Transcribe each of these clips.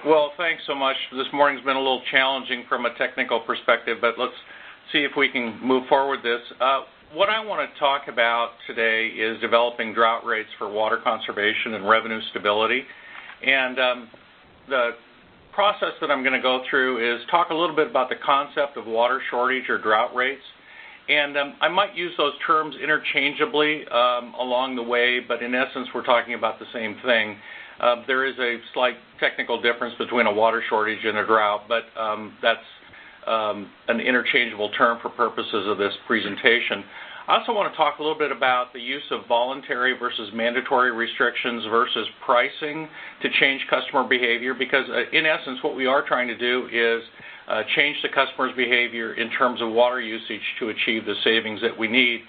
Well, thanks so much. This morning's been a little challenging from a technical perspective, but let's see if we can move forward this. What I want to talk about today is developing drought rates for water conservation and revenue stability. And the process that I'm going to go through is talk a little bit about the concept of water shortage or drought rates. And I might use those terms interchangeably along the way, but in essence, we're talking about the same thing. There is a slight technical difference between a water shortage and a drought, but that's an interchangeable term for purposes of this presentation. I also want to talk a little bit about the use of voluntary versus mandatory restrictions versus pricing to change customer behavior, because in essence what we are trying to do is change the customer's behavior in terms of water usage to achieve the savings that we need.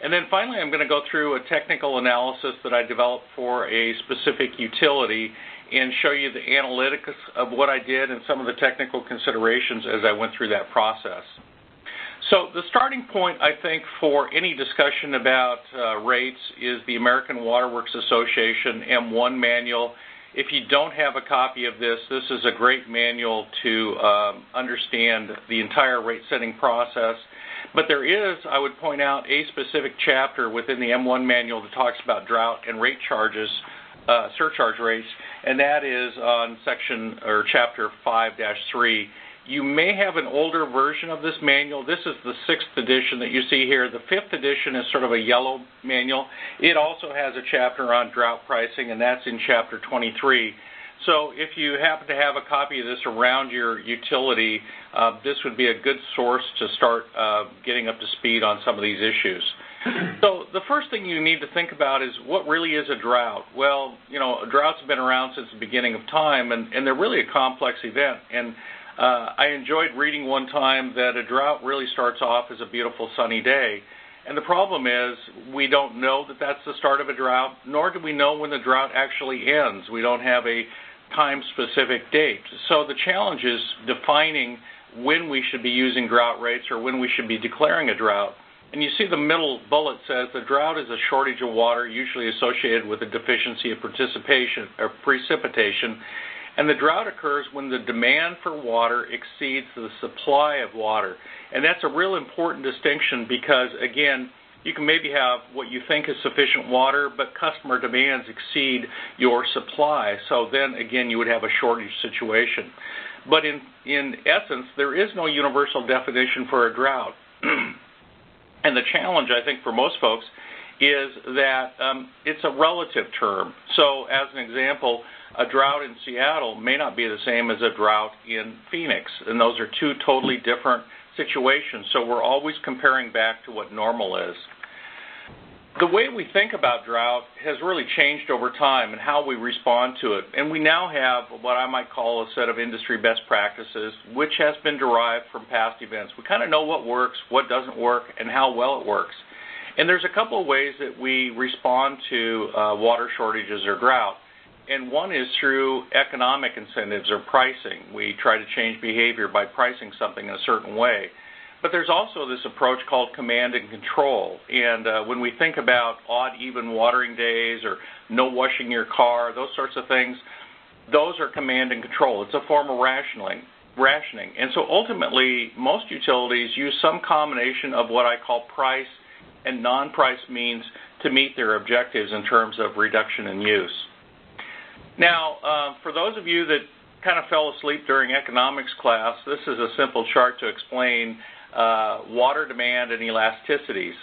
And then finally I'm going to go through a technical analysis that I developed for a specific utility and show you the analytics of what I did and some of the technical considerations as I went through that process. So the starting point, I think, for any discussion about rates is the American Water Works Association M1 manual. If you don't have a copy of this, this is a great manual to understand the entire rate-setting process. But there is, I would point out, a specific chapter within the M1 manual that talks about drought and rate charges, surcharge rates, and that is on section or chapter 5-3. You may have an older version of this manual. This is the 6th edition that you see here. The 5th edition is sort of a yellow manual. It also has a chapter on drought pricing, and that's in chapter 23. So if you happen to have a copy of this around your utility, this would be a good source to start getting up to speed on some of these issues. So the first thing you need to think about is what really is a drought? Well, you know, droughts have been around since the beginning of time, and they're really a complex event. And I enjoyed reading one time that a drought really starts off as a beautiful sunny day. And the problem is we don't know that that's the start of a drought, nor do we know when the drought actually ends. We don't have a time-specific date. So the challenge is defining when we should be using drought rates or when we should be declaring a drought. And you see the middle bullet says the drought is a shortage of water usually associated with a deficiency of precipitation. And the drought occurs when the demand for water exceeds the supply of water. And that's a real important distinction because, again, you can maybe have what you think is sufficient water, but customer demands exceed your supply. So then, again, you would have a shortage situation. But in essence, there is no universal definition for a drought. And the challenge, I think, for most folks is that it's a relative term. So as an example, a drought in Seattle may not be the same as a drought in Phoenix, and those are two totally different situations. So we're always comparing back to what normal is. The way we think about drought has really changed over time and how we respond to it. And we now have what I might call a set of industry best practices, which has been derived from past events. We kind of know what works, what doesn't work, and how well it works. And there's a couple of ways that we respond to water shortages or drought. And one is through economic incentives or pricing. We try to change behavior by pricing something in a certain way. But there's also this approach called command and control. And when we think about odd, even watering days or no washing your car, those sorts of things, those are command and control. It's a form of rationing. And so ultimately, most utilities use some combination of what I call price and non-price means to meet their objectives in terms of reduction in use. Now, for those of you that kind of fell asleep during economics class, this is a simple chart to explain water demand and elasticities.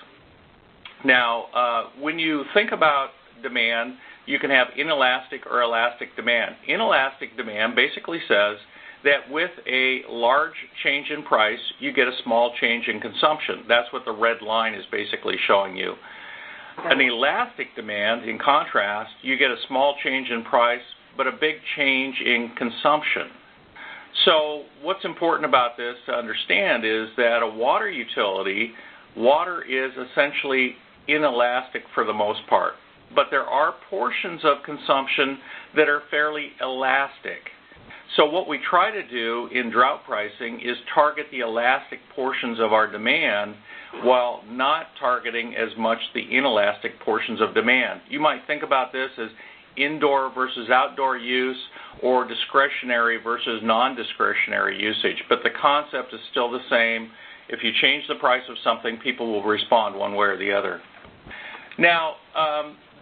Now, when you think about demand, you can have inelastic or elastic demand. Inelastic demand basically says that with a large change in price, you get a small change in consumption. That's what the red line is basically showing you. An elastic demand, in contrast, you get a small change in price, but a big change in consumption. So what's important about this to understand is that a water utility, water is essentially inelastic for the most part. But there are portions of consumption that are fairly elastic. So what we try to do in drought pricing is target the elastic portions of our demand while not targeting as much the inelastic portions of demand. You might think about this as indoor versus outdoor use or discretionary versus non-discretionary usage. But the concept is still the same. If you change the price of something, people will respond one way or the other. Now,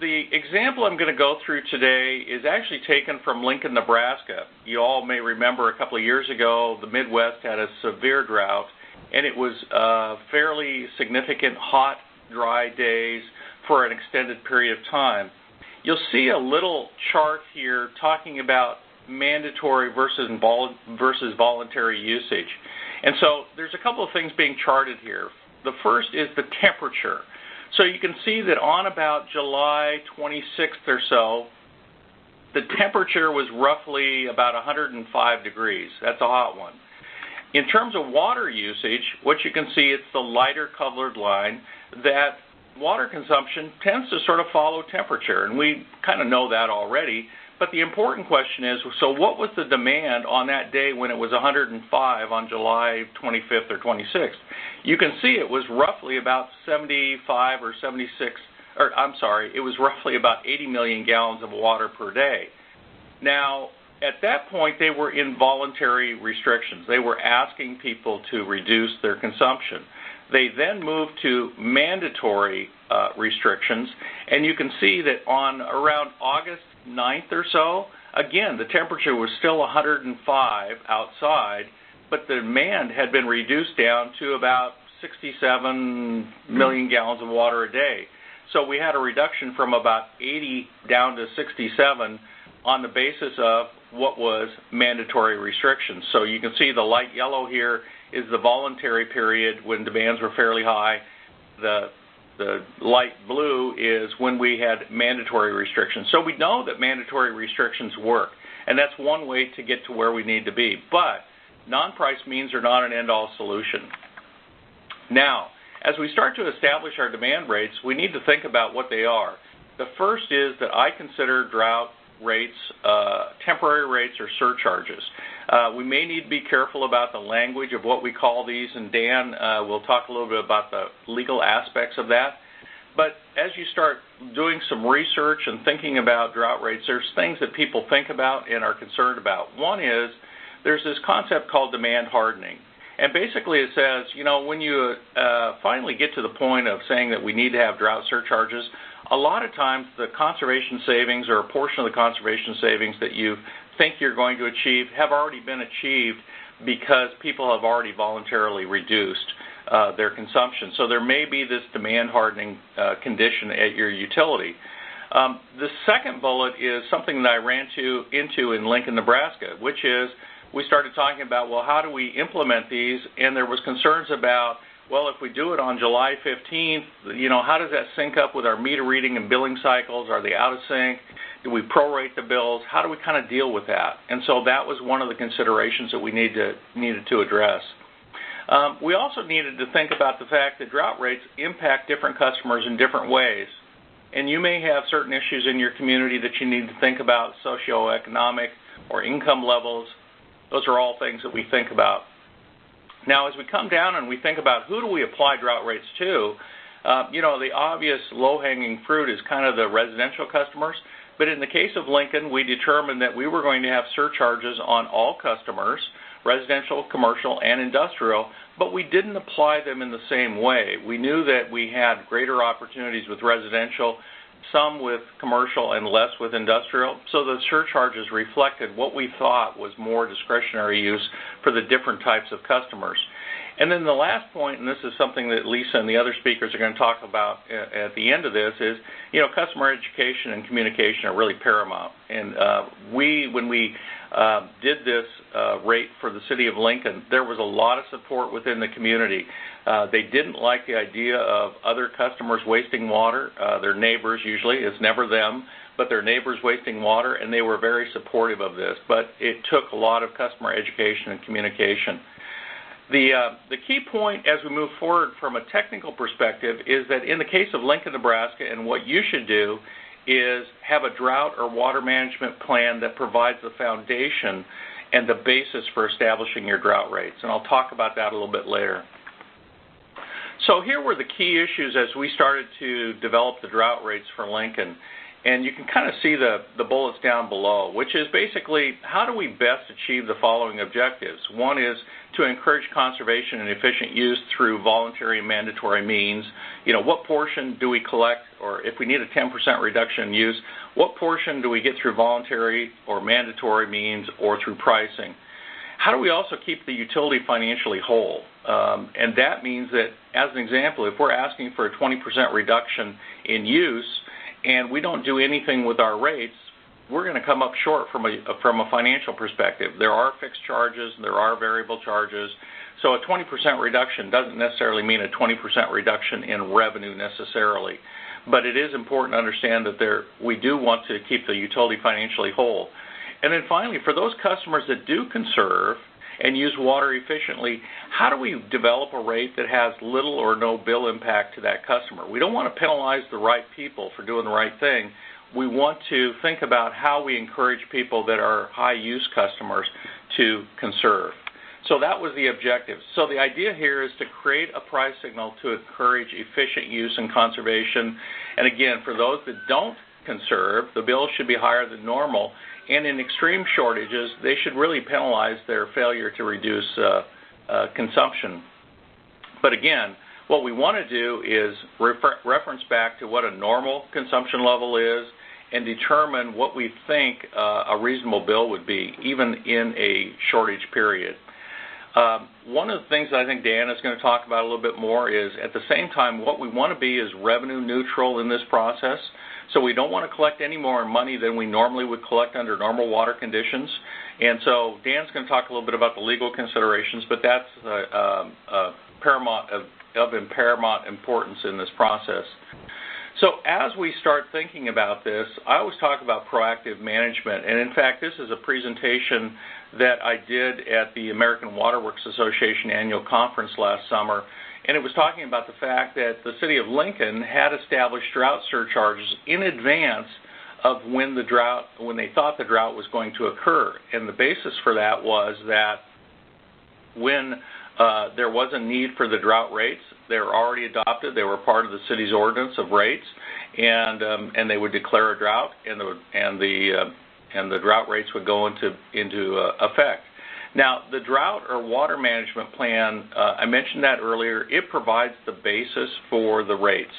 the example I'm going to go through today is actually taken from Lincoln, Nebraska. You all may remember a couple of years ago, the Midwest had a severe drought, and it was fairly significant hot, dry days for an extended period of time. You'll see a little chart here talking about mandatory versus voluntary usage. And so there's a couple of things being charted here. The first is the temperature. So you can see that on about July 26th or so, the temperature was roughly about 105 degrees. That's a hot one. In terms of water usage, what you can see, it's the lighter colored line, that water consumption tends to sort of follow temperature, and we kind of know that already. But the important question is, so what was the demand on that day when it was 105 on July 25th or 26th? You can see it was roughly about 75 or 76, or I'm sorry, it was roughly about 80 million gallons of water per day. Now, at that point, they were in voluntary restrictions. They were asking people to reduce their consumption. They then moved to mandatory restrictions, and you can see that on around August 9th or so, again, the temperature was still 105 outside, but the demand had been reduced down to about 67 million gallons of water a day. So we had a reduction from about 80 down to 67 on the basis of what was mandatory restrictions. So you can see the light yellow here is the voluntary period when demands were fairly high. The light blue is when we had mandatory restrictions. So we know that mandatory restrictions work, and that's one way to get to where we need to be. But non-price means are not an end-all solution. Now, as we start to establish our demand rates, we need to think about what they are. The first is that I consider drought rates temporary rates or surcharges. We may need to be careful about the language of what we call these, and Dan will talk a little bit about the legal aspects of that. But as you start doing some research and thinking about drought rates, there's things that people think about and are concerned about. One is there's this concept called demand hardening. And basically it says, you know, when you finally get to the point of saying that we need to have drought surcharges, a lot of times the conservation savings or a portion of the conservation savings that you think you're going to achieve have already been achieved because people have already voluntarily reduced their consumption. So there may be this demand hardening condition at your utility. The second bullet is something that I ran into in Lincoln, Nebraska, which is we started talking about, well, how do we implement these? And there was concerns about, well, if we do it on July 15th, you know, how does that sync up with our meter reading and billing cycles? Are they out of sync? Do we prorate the bills? How do we kind of deal with that? And so that was one of the considerations that we needed to address. We also needed to think about the fact that drought rates impact different customers in different ways. And you may have certain issues in your community that you need to think about, socioeconomic or income levels. Those are all things that we think about. Now, as we come down and we think about who do we apply drought rates to, you know, the obvious low-hanging fruit is kind of the residential customers. But in the case of Lincoln, we determined that we were going to have surcharges on all customers, residential, commercial, and industrial, but we didn't apply them in the same way. We knew that we had greater opportunities with residential, some with commercial, and less with industrial. So the surcharges reflected what we thought was more discretionary use for the different types of customers. And then the last point, and this is something that Lisa and the other speakers are going to talk about at the end of this, is, you know, customer education and communication are really paramount. And when we did this rate for the city of Lincoln, there was a lot of support within the community. They didn't like the idea of other customers wasting water. Their neighbors usually, it's never them, but their neighbors wasting water, and they were very supportive of this. But it took a lot of customer education and communication. The key point as we move forward from a technical perspective is that in the case of Lincoln, Nebraska, and what you should do is have a drought or water management plan that provides the foundation and the basis for establishing your drought rates. And I'll talk about that a little bit later. So here were the key issues as we started to develop the drought rates for Lincoln. And you can kind of see the bullets down below, which is basically how do we best achieve the following objectives. One is to encourage conservation and efficient use through voluntary and mandatory means. What portion do we collect, or if we need a 10% reduction in use, what portion do we get through voluntary or mandatory means or through pricing? How do we also keep the utility financially whole? And that means that, as an example, if we're asking for a 20% reduction in use and we don't do anything with our rates, we're going to come up short from a financial perspective. There are fixed charges, there are variable charges. So a 20% reduction doesn't necessarily mean a 20% reduction in revenue necessarily. But it is important to understand that we do want to keep the utility financially whole. And then finally, for those customers that do conserve and use water efficiently, how do we develop a rate that has little or no bill impact to that customer? We don't want to penalize the right people for doing the right thing. We want to think about how we encourage people that are high-use customers to conserve. So that was the objective. So the idea here is to create a price signal to encourage efficient use and conservation. And again, for those that don't conserve, the bill should be higher than normal. And in extreme shortages, they should really penalize their failure to reduce consumption. But again, what we want to do is reference back to what a normal consumption level is and determine what we think a reasonable bill would be, even in a shortage period. One of the things that I think Dan is going to talk about a little bit more is, at the same time, what we want to be is revenue neutral in this process. So we don't want to collect any more money than we normally would collect under normal water conditions. And so Dan's going to talk a little bit about the legal considerations, but that's of paramount importance in this process. So as we start thinking about this, I always talk about proactive management. And in fact, this is a presentation that I did at the American Water Works Association annual conference last summer. And it was talking about the fact that the city of Lincoln had established drought surcharges in advance of when they thought the drought was going to occur. And the basis for that was that when there was a need for the drought rates, they were already adopted. They were part of the city's ordinance of rates, and they would declare a drought, and the drought rates would go into effect. Now, the drought or water management plan, I mentioned that earlier, it provides the basis for the rates.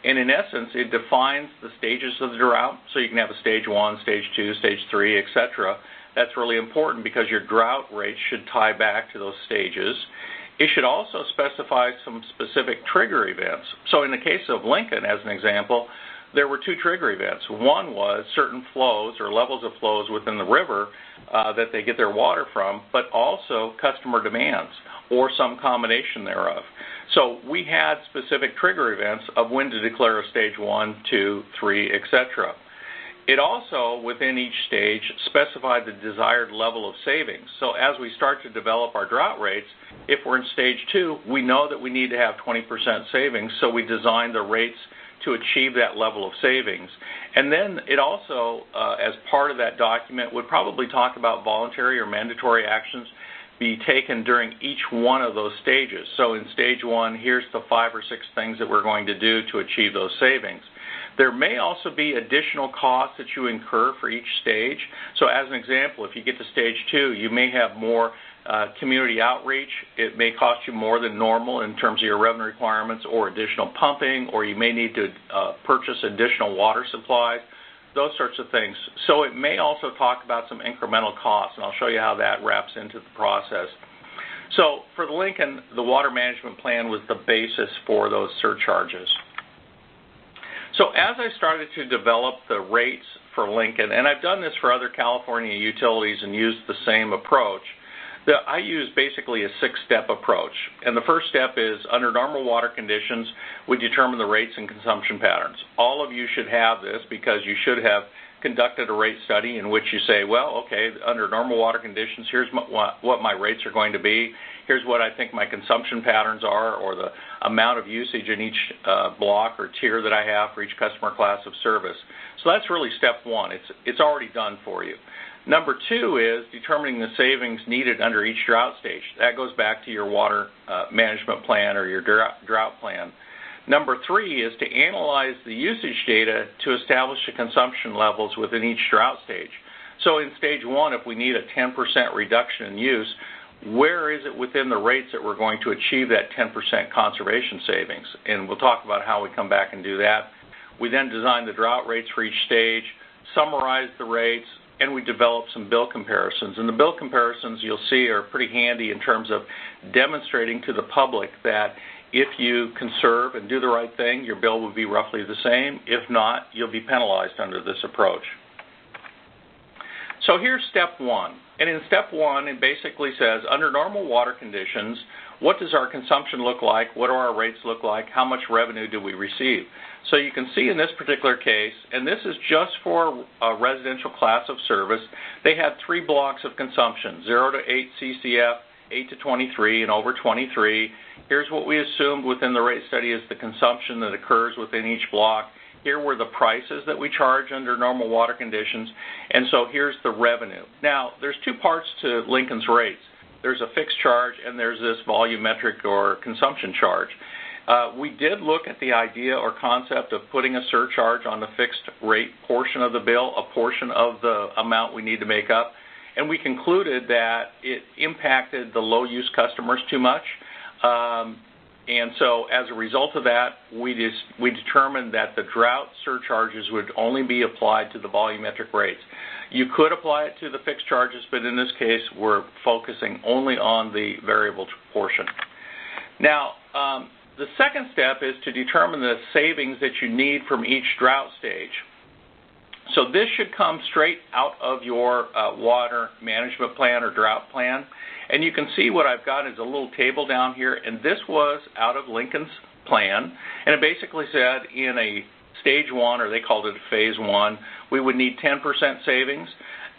And in essence, it defines the stages of the drought. So you can have a stage 1, stage 2, stage 3, etc. That's really important because your drought rates should tie back to those stages. It should also specify some specific trigger events. So in the case of Lincoln, as an example, there were 2 trigger events. One was certain flows or levels of flows within the river that they get their water from, but also customer demands or some combination thereof. So we had specific trigger events of when to declare a stage 1, 2, 3, etc. It also, within each stage, specified the desired level of savings. So as we start to develop our drought rates, if we're in stage 2, we know that we need to have 20% savings, so we design the rates to achieve that level of savings. And then it also, as part of that document, would probably talk about voluntary or mandatory actions be taken during each one of those stages. So in stage 1, here's the 5 or 6 things that we're going to do to achieve those savings. There may also be additional costs that you incur for each stage. So as an example, if you get to stage 2, you may have more community outreach. It may cost you more than normal in terms of your revenue requirements, or additional pumping, or you may need to purchase additional water supplies, those sorts of things. So it may also talk about some incremental costs, and I'll show you how that wraps into the process. So for Lincoln, the water management plan was the basis for those surcharges. So as I started to develop the rates for Lincoln, and I've done this for other California utilities and used the same approach, I use basically a 6-step approach. And the first step is, under normal water conditions, we determine the rates and consumption patterns. All of you should have this because you should have conducted a rate study in which you say, well, okay, under normal water conditions, here's what my rates are going to be. Here's what I think my consumption patterns are, or the amount of usage in each block or tier that I have for each customer class of service. So that's really step 1. It's already done for you. Number 2 is determining the savings needed under each drought stage. That goes back to your water management plan or your drought plan. Number 3 is to analyze the usage data to establish the consumption levels within each drought stage. So in stage 1, if we need a 10% reduction in use, where is it within the rates that we're going to achieve that 10% conservation savings? And we'll talk about how we come back and do that. We then design the drought rates for each stage, summarize the rates, and we develop some bill comparisons. And the bill comparisons you'll see are pretty handy in terms of demonstrating to the public that if you conserve and do the right thing, your bill will be roughly the same. If not, you'll be penalized under this approach. So here's step 1. And in step 1, it basically says, under normal water conditions, what does our consumption look like? What do our rates look like? How much revenue do we receive? So you can see in this particular case, and this is just for a residential class of service, they had 3 blocks of consumption, 0 to 8 CCF, 8 to 23, and over 23. Here's what we assumed within the rate study is the consumption that occurs within each block. Here were the prices that we charge under normal water conditions, and so here's the revenue. Now, there's 2 parts to Lincoln's rates. There's a fixed charge, and there's this volumetric or consumption charge. We did look at the idea or concept of putting a surcharge on the fixed rate portion of the bill, a portion of the amount we need to make up, and we concluded that it impacted the low-use customers too much. And so as a result of that, we determined that the drought surcharges would only be applied to the volumetric rates. You could apply it to the fixed charges, but in this case, we're focusing only on the variable portion. Now, the second step is to determine the savings that you need from each drought stage. So this should come straight out of your water management plan or drought plan. And you can see what I've got is a little table down here, and this was out of Lincoln's plan. And it basically said in a stage 1, or they called it phase 1, we would need 10% savings.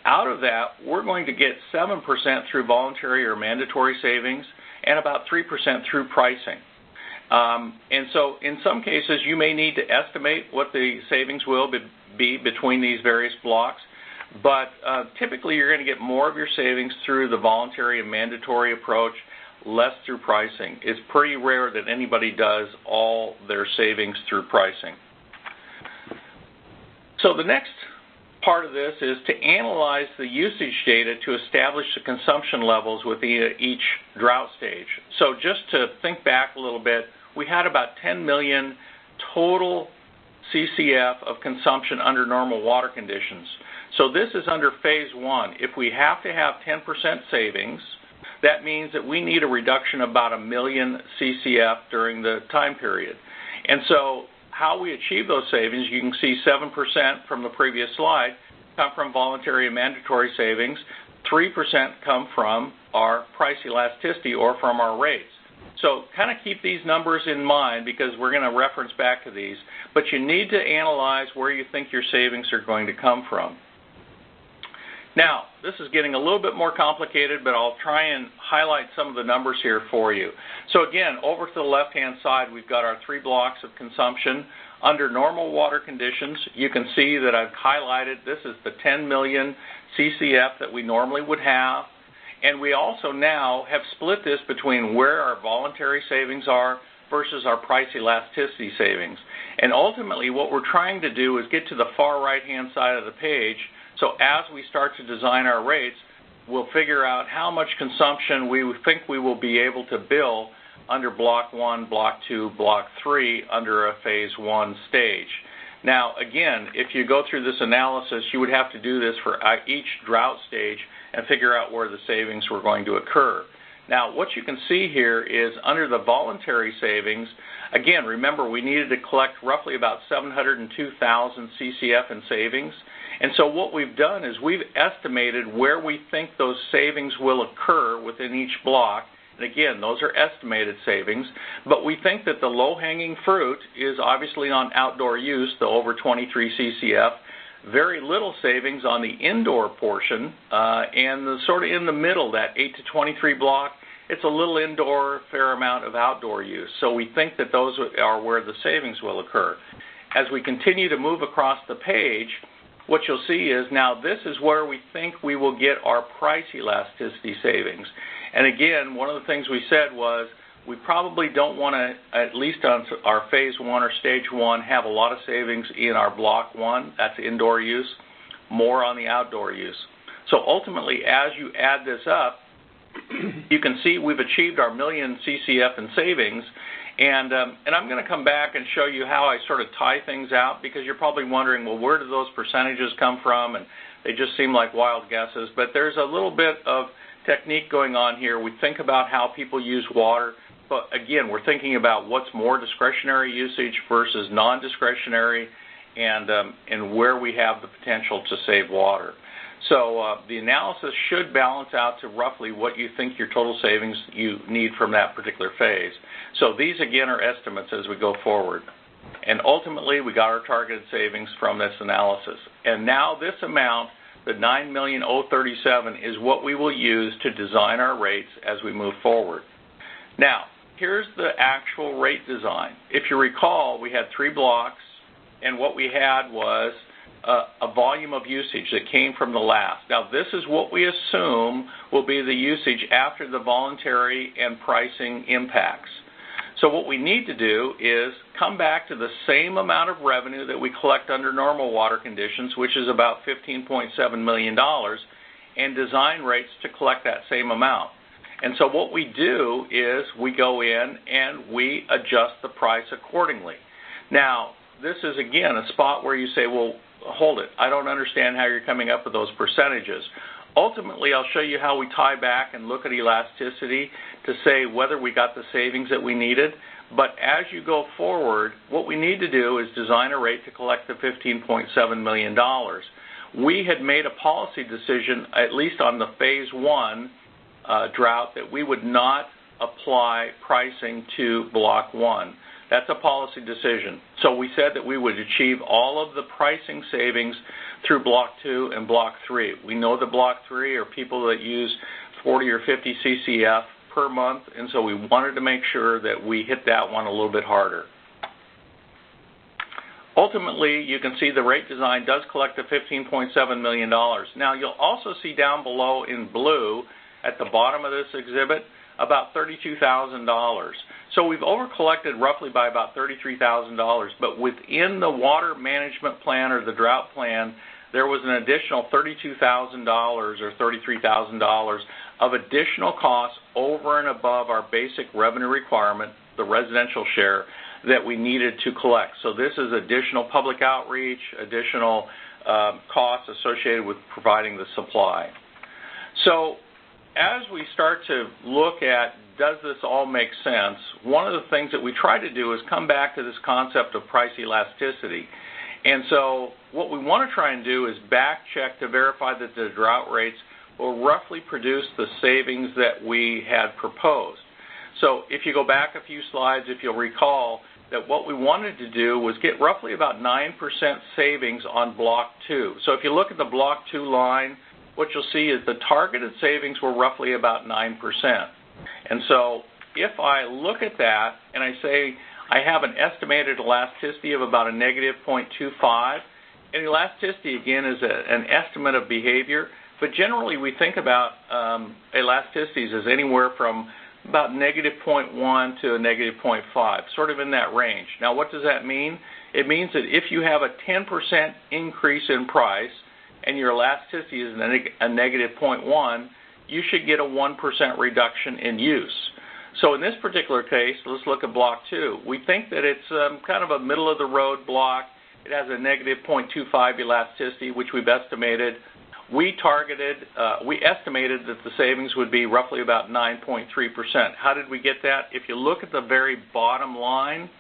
Out of that, we're going to get 7% through voluntary or mandatory savings and about 3% through pricing. And so in some cases, you may need to estimate what the savings will be between these various blocks. But typically, you're going to get more of your savings through the voluntary and mandatory approach, less through pricing. It's pretty rare that anybody does all their savings through pricing. So the next part of this is to analyze the usage data to establish the consumption levels within each drought stage. So just to think back a little bit, we had about 10 million total CCF of consumption under normal water conditions. So this is under phase 1. If we have to have 10% savings, that means that we need a reduction of about 1 million CCF during the time period. And so how we achieve those savings, you can see 7% from the previous slide come from voluntary and mandatory savings. 3% come from our price elasticity or from our rates. So kind of keep these numbers in mind because we're going to reference back to these. But you need to analyze where you think your savings are going to come from. Now, this is getting a little bit more complicated, but I'll try and highlight some of the numbers here for you. So again, over to the left-hand side, we've got our 3 blocks of consumption. Under normal water conditions, you can see that I've highlighted this is the 10 million CCF that we normally would have. And we also now have split this between where our voluntary savings are versus our price elasticity savings. And ultimately, what we're trying to do is get to the far right-hand side of the page. So as we start to design our rates, we'll figure out how much consumption we think we will be able to bill under Block 1, Block 2, Block 3 under a Phase 1 stage. Now, again, if you go through this analysis, you would have to do this for each drought stage and figure out where the savings were going to occur. Now, what you can see here is under the voluntary savings, again, remember we needed to collect roughly about 702,000 CCF in savings. And so what we've done is we've estimated where we think those savings will occur within each block. And again, those are estimated savings. But we think that the low-hanging fruit is obviously on outdoor use, the over 23 CCF, very little savings on the indoor portion, and the sort of in the middle, that 8 to 23 block, it's a little indoor, fair amount of outdoor use. So we think that those are where the savings will occur. As we continue to move across the page, what you'll see is now this is where we think we will get our price elasticity savings. And again, one of the things we said was we probably don't want to, at least on our phase 1 or stage 1, have a lot of savings in our block 1, that's indoor use, more on the outdoor use. So ultimately, as you add this up, you can see we've achieved our million CCF in savings, and I'm going to come back and show you how I sort of tie things out, because you're probably wondering, well, where do those percentages come from? And they just seem like wild guesses. But there's a little bit of technique going on here. We think about how people use water, but again, we're thinking about what's more discretionary usage versus non-discretionary, and where we have the potential to save water. So the analysis should balance out to roughly what you think your total savings you need from that particular phase. So these, again, are estimates as we go forward. And ultimately, we got our targeted savings from this analysis. And now this amount, the $9,037,000, is what we will use to design our rates as we move forward. Now, here's the actual rate design. If you recall, we had 3 blocks, and what we had was a volume of usage that came from the last. Now, this is what we assume will be the usage after the voluntary and pricing impacts. So what we need to do is come back to the same amount of revenue that we collect under normal water conditions, which is about $15.7 million, and design rates to collect that same amount. And so what we do is we go in and we adjust the price accordingly. Now, this is, again, a spot where you say, well, hold it, I don't understand how you're coming up with those percentages. Ultimately, I'll show you how we tie back and look at elasticity to say whether we got the savings that we needed. But as you go forward, what we need to do is design a rate to collect the $15.7 million. We had made a policy decision, at least on the phase 1 drought, that we would not apply pricing to block 1. That's a policy decision. So we said that we would achieve all of the pricing savings through Block 2 and Block 3. We know that Block 3 are people that use 40 or 50 CCF per month, and so we wanted to make sure that we hit that one a little bit harder. Ultimately, you can see the rate design does collect the $15.7 million. Now, you'll also see down below in blue at the bottom of this exhibit about $32,000. So we've over-collected roughly by about $33,000, but within the water management plan or the drought plan, there was an additional $32,000 or $33,000 of additional costs over and above our basic revenue requirement, the residential share, that we needed to collect. So this is additional public outreach, additional costs associated with providing the supply. So as we start to look at, does this all make sense, one of the things that we try to do is come back to this concept of price elasticity. And so what we want to try and do is back check to verify that the drought rates will roughly produce the savings that we had proposed. So if you go back a few slides, if you'll recall, that what we wanted to do was get roughly about 9% savings on Block 2. So if you look at the Block 2 line, what you'll see is the targeted savings were roughly about 9%. And so if I look at that and I say I have an estimated elasticity of about a negative 0.25, and elasticity, again, is an estimate of behavior, but generally we think about elasticities as anywhere from about negative 0.1 to a negative 0.5, sort of in that range. Now, what does that mean? It means that if you have a 10% increase in price and your elasticity is a negative 0.1, you should get a 1% reduction in use. So in this particular case, let's look at Block 2. We think that it's kind of a middle-of-the-road block. It has a negative 0.25 elasticity, which we've estimated. We estimated that the savings would be roughly about 9.3%. How did we get that? If you look at the very bottom line,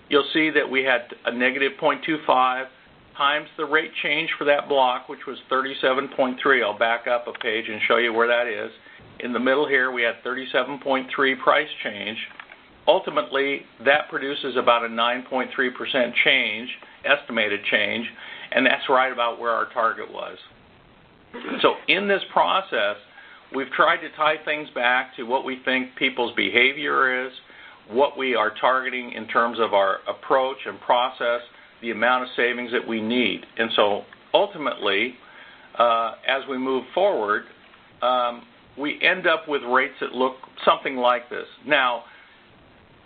you'll see that we had a negative 0.25 times the rate change for that block, which was 37.3. I'll back up a page and show you where that is. In the middle here, we had 37.3 price change. Ultimately, that produces about a 9.3% change, estimated change, and that's right about where our target was. So in this process, we've tried to tie things back to what we think people's behavior is, what we are targeting in terms of our approach and process, the amount of savings that we need. And so ultimately, as we move forward, we end up with rates that look something like this. Now,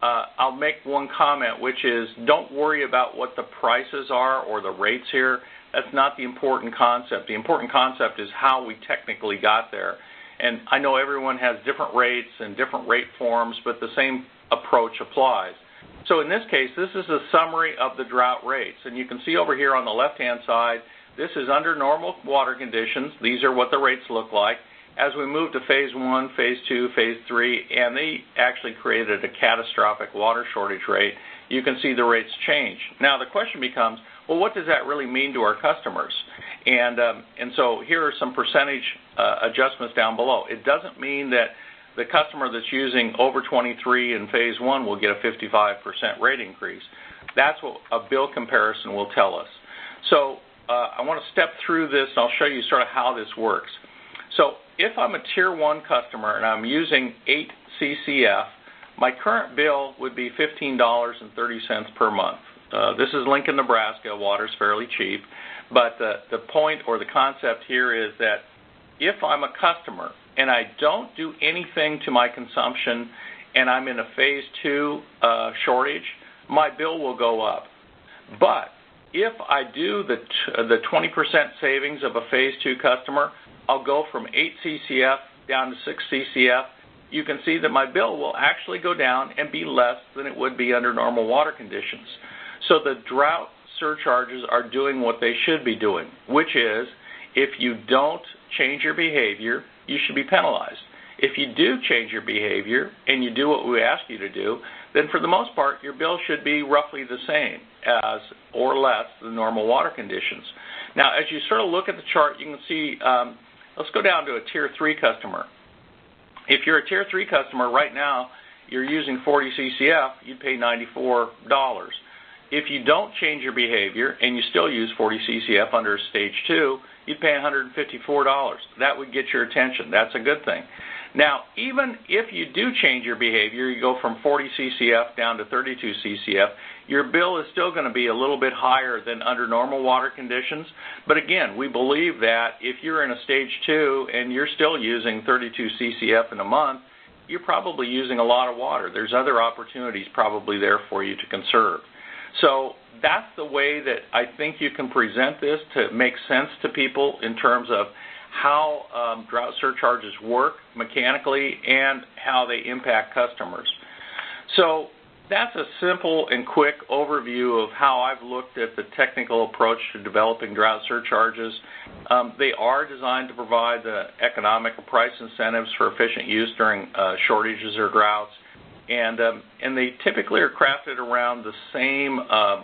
I'll make one comment, which is don't worry about what the prices are or the rates here. That's not the important concept. The important concept is how we technically got there. And I know everyone has different rates and different rate forms, but the same approach applies. So in this case, this is a summary of the drought rates. And you can see over here on the left-hand side, this is under normal water conditions. These are what the rates look like. As we move to phase 1, phase 2, phase 3, and they actually created a catastrophic water shortage rate, you can see the rates change. Now the question becomes, well, what does that really mean to our customers? And so here are some percentage adjustments down below. It doesn't mean that the customer that's using over 23 in phase 1 will get a 55% rate increase. That's what a bill comparison will tell us. So I want to step through this, and I'll show you sort of how this works. So if I'm a Tier 1 customer and I'm using 8 CCF, my current bill would be $15.30 per month. This is Lincoln, Nebraska. Water's fairly cheap. But the point or the concept here is that if I'm a customer and I don't do anything to my consumption and I'm in a phase 2 shortage, my bill will go up. But if I do the 20% savings of a phase 2 customer, I'll go from 8 CCF down to 6 CCF. You can see that my bill will actually go down and be less than it would be under normal water conditions. So the drought surcharges are doing what they should be doing, which is if you don't change your behavior, you should be penalized. If you do change your behavior and you do what we ask you to do, then for the most part, your bill should be roughly the same as or less than normal water conditions. Now, as you sort of look at the chart, you can see, let's go down to a Tier 3 customer. If you're a Tier 3 customer right now, you're using 40 CCF, you'd pay $94. If you don't change your behavior and you still use 40 CCF under Stage 2, you'd pay $154. That would get your attention. That's a good thing. Now, even if you do change your behavior, you go from 40 CCF down to 32 CCF, your bill is still going to be a little bit higher than under normal water conditions. But again, we believe that if you're in a Stage 2 and you're still using 32 CCF in a month, you're probably using a lot of water. There's other opportunities probably there for you to conserve. So that's the way that I think you can present this to make sense to people in terms of how drought surcharges work mechanically and how they impact customers. So that's a simple and quick overview of how I've looked at the technical approach to developing drought surcharges. They are designed to provide the economic or price incentives for efficient use during shortages or droughts. And they typically are crafted around the same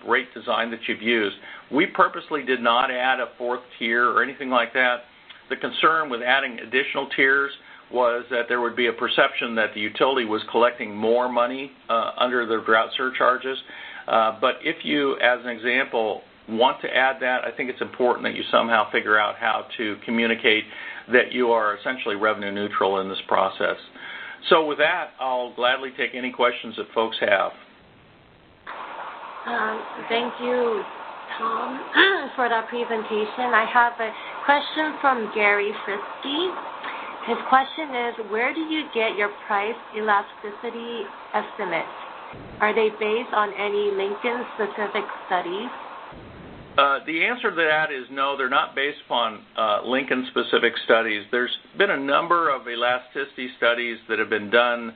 rate design that you've used. We purposely did not add a 4th tier or anything like that. The concern with adding additional tiers was that there would be a perception that the utility was collecting more money under the drought surcharges. But if you, as an example, want to add that, I think it's important that you somehow figure out how to communicate that you are essentially revenue neutral in this process. So with that, I'll gladly take any questions that folks have. Thank you, Tom, for that presentation. I have a question from Gary Frisky. His question is, where do you get your price elasticity estimates? Are they based on any Lincoln-specific studies? The answer to that is no, they're not based upon Lincoln-specific studies. There's been a number of elasticity studies that have been done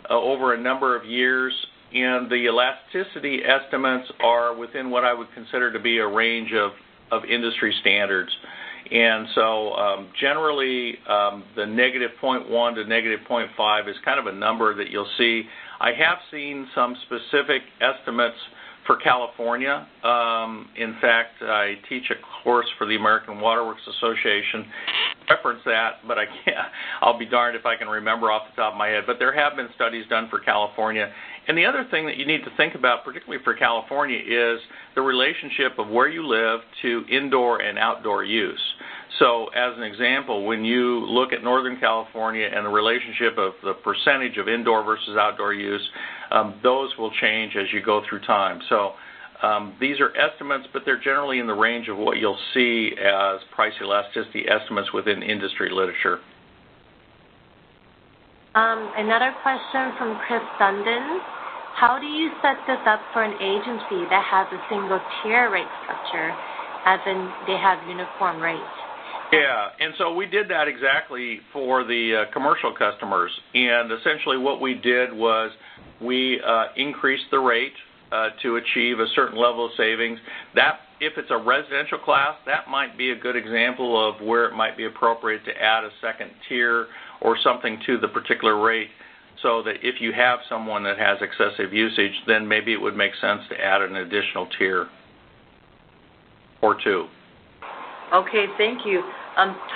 over a number of years, and the elasticity estimates are within what I would consider to be a range of industry standards. And so generally the negative 0.1 to negative 0.5 is kind of a number that you'll see. I have seen some specific estimates for California. In fact, I teach a course for the American Water Works Association. Reference that, but I can't. I'll be darned if I can remember off the top of my head. But there have been studies done for California. And the other thing that you need to think about, particularly for California, is the relationship of where you live to indoor and outdoor use. So as an example, when you look at Northern California and the relationship of the percentage of indoor versus outdoor use, those will change as you go through time. So these are estimates, but they're generally in the range of what you'll see as price elasticity estimates within industry literature. Another question from Chris Dundon. how do you set this up for an agency that has a single tier rate structure, as in they have uniform rates? Yeah, and so we did that exactly for the commercial customers. And essentially what we did was we increased the rate to achieve a certain level of savings. That, if it's a residential class, that might be a good example of where it might be appropriate to add a second tier or something to the particular rate, so that if you have someone that has excessive usage, then maybe it would make sense to add an additional tier or two. Okay, thank you.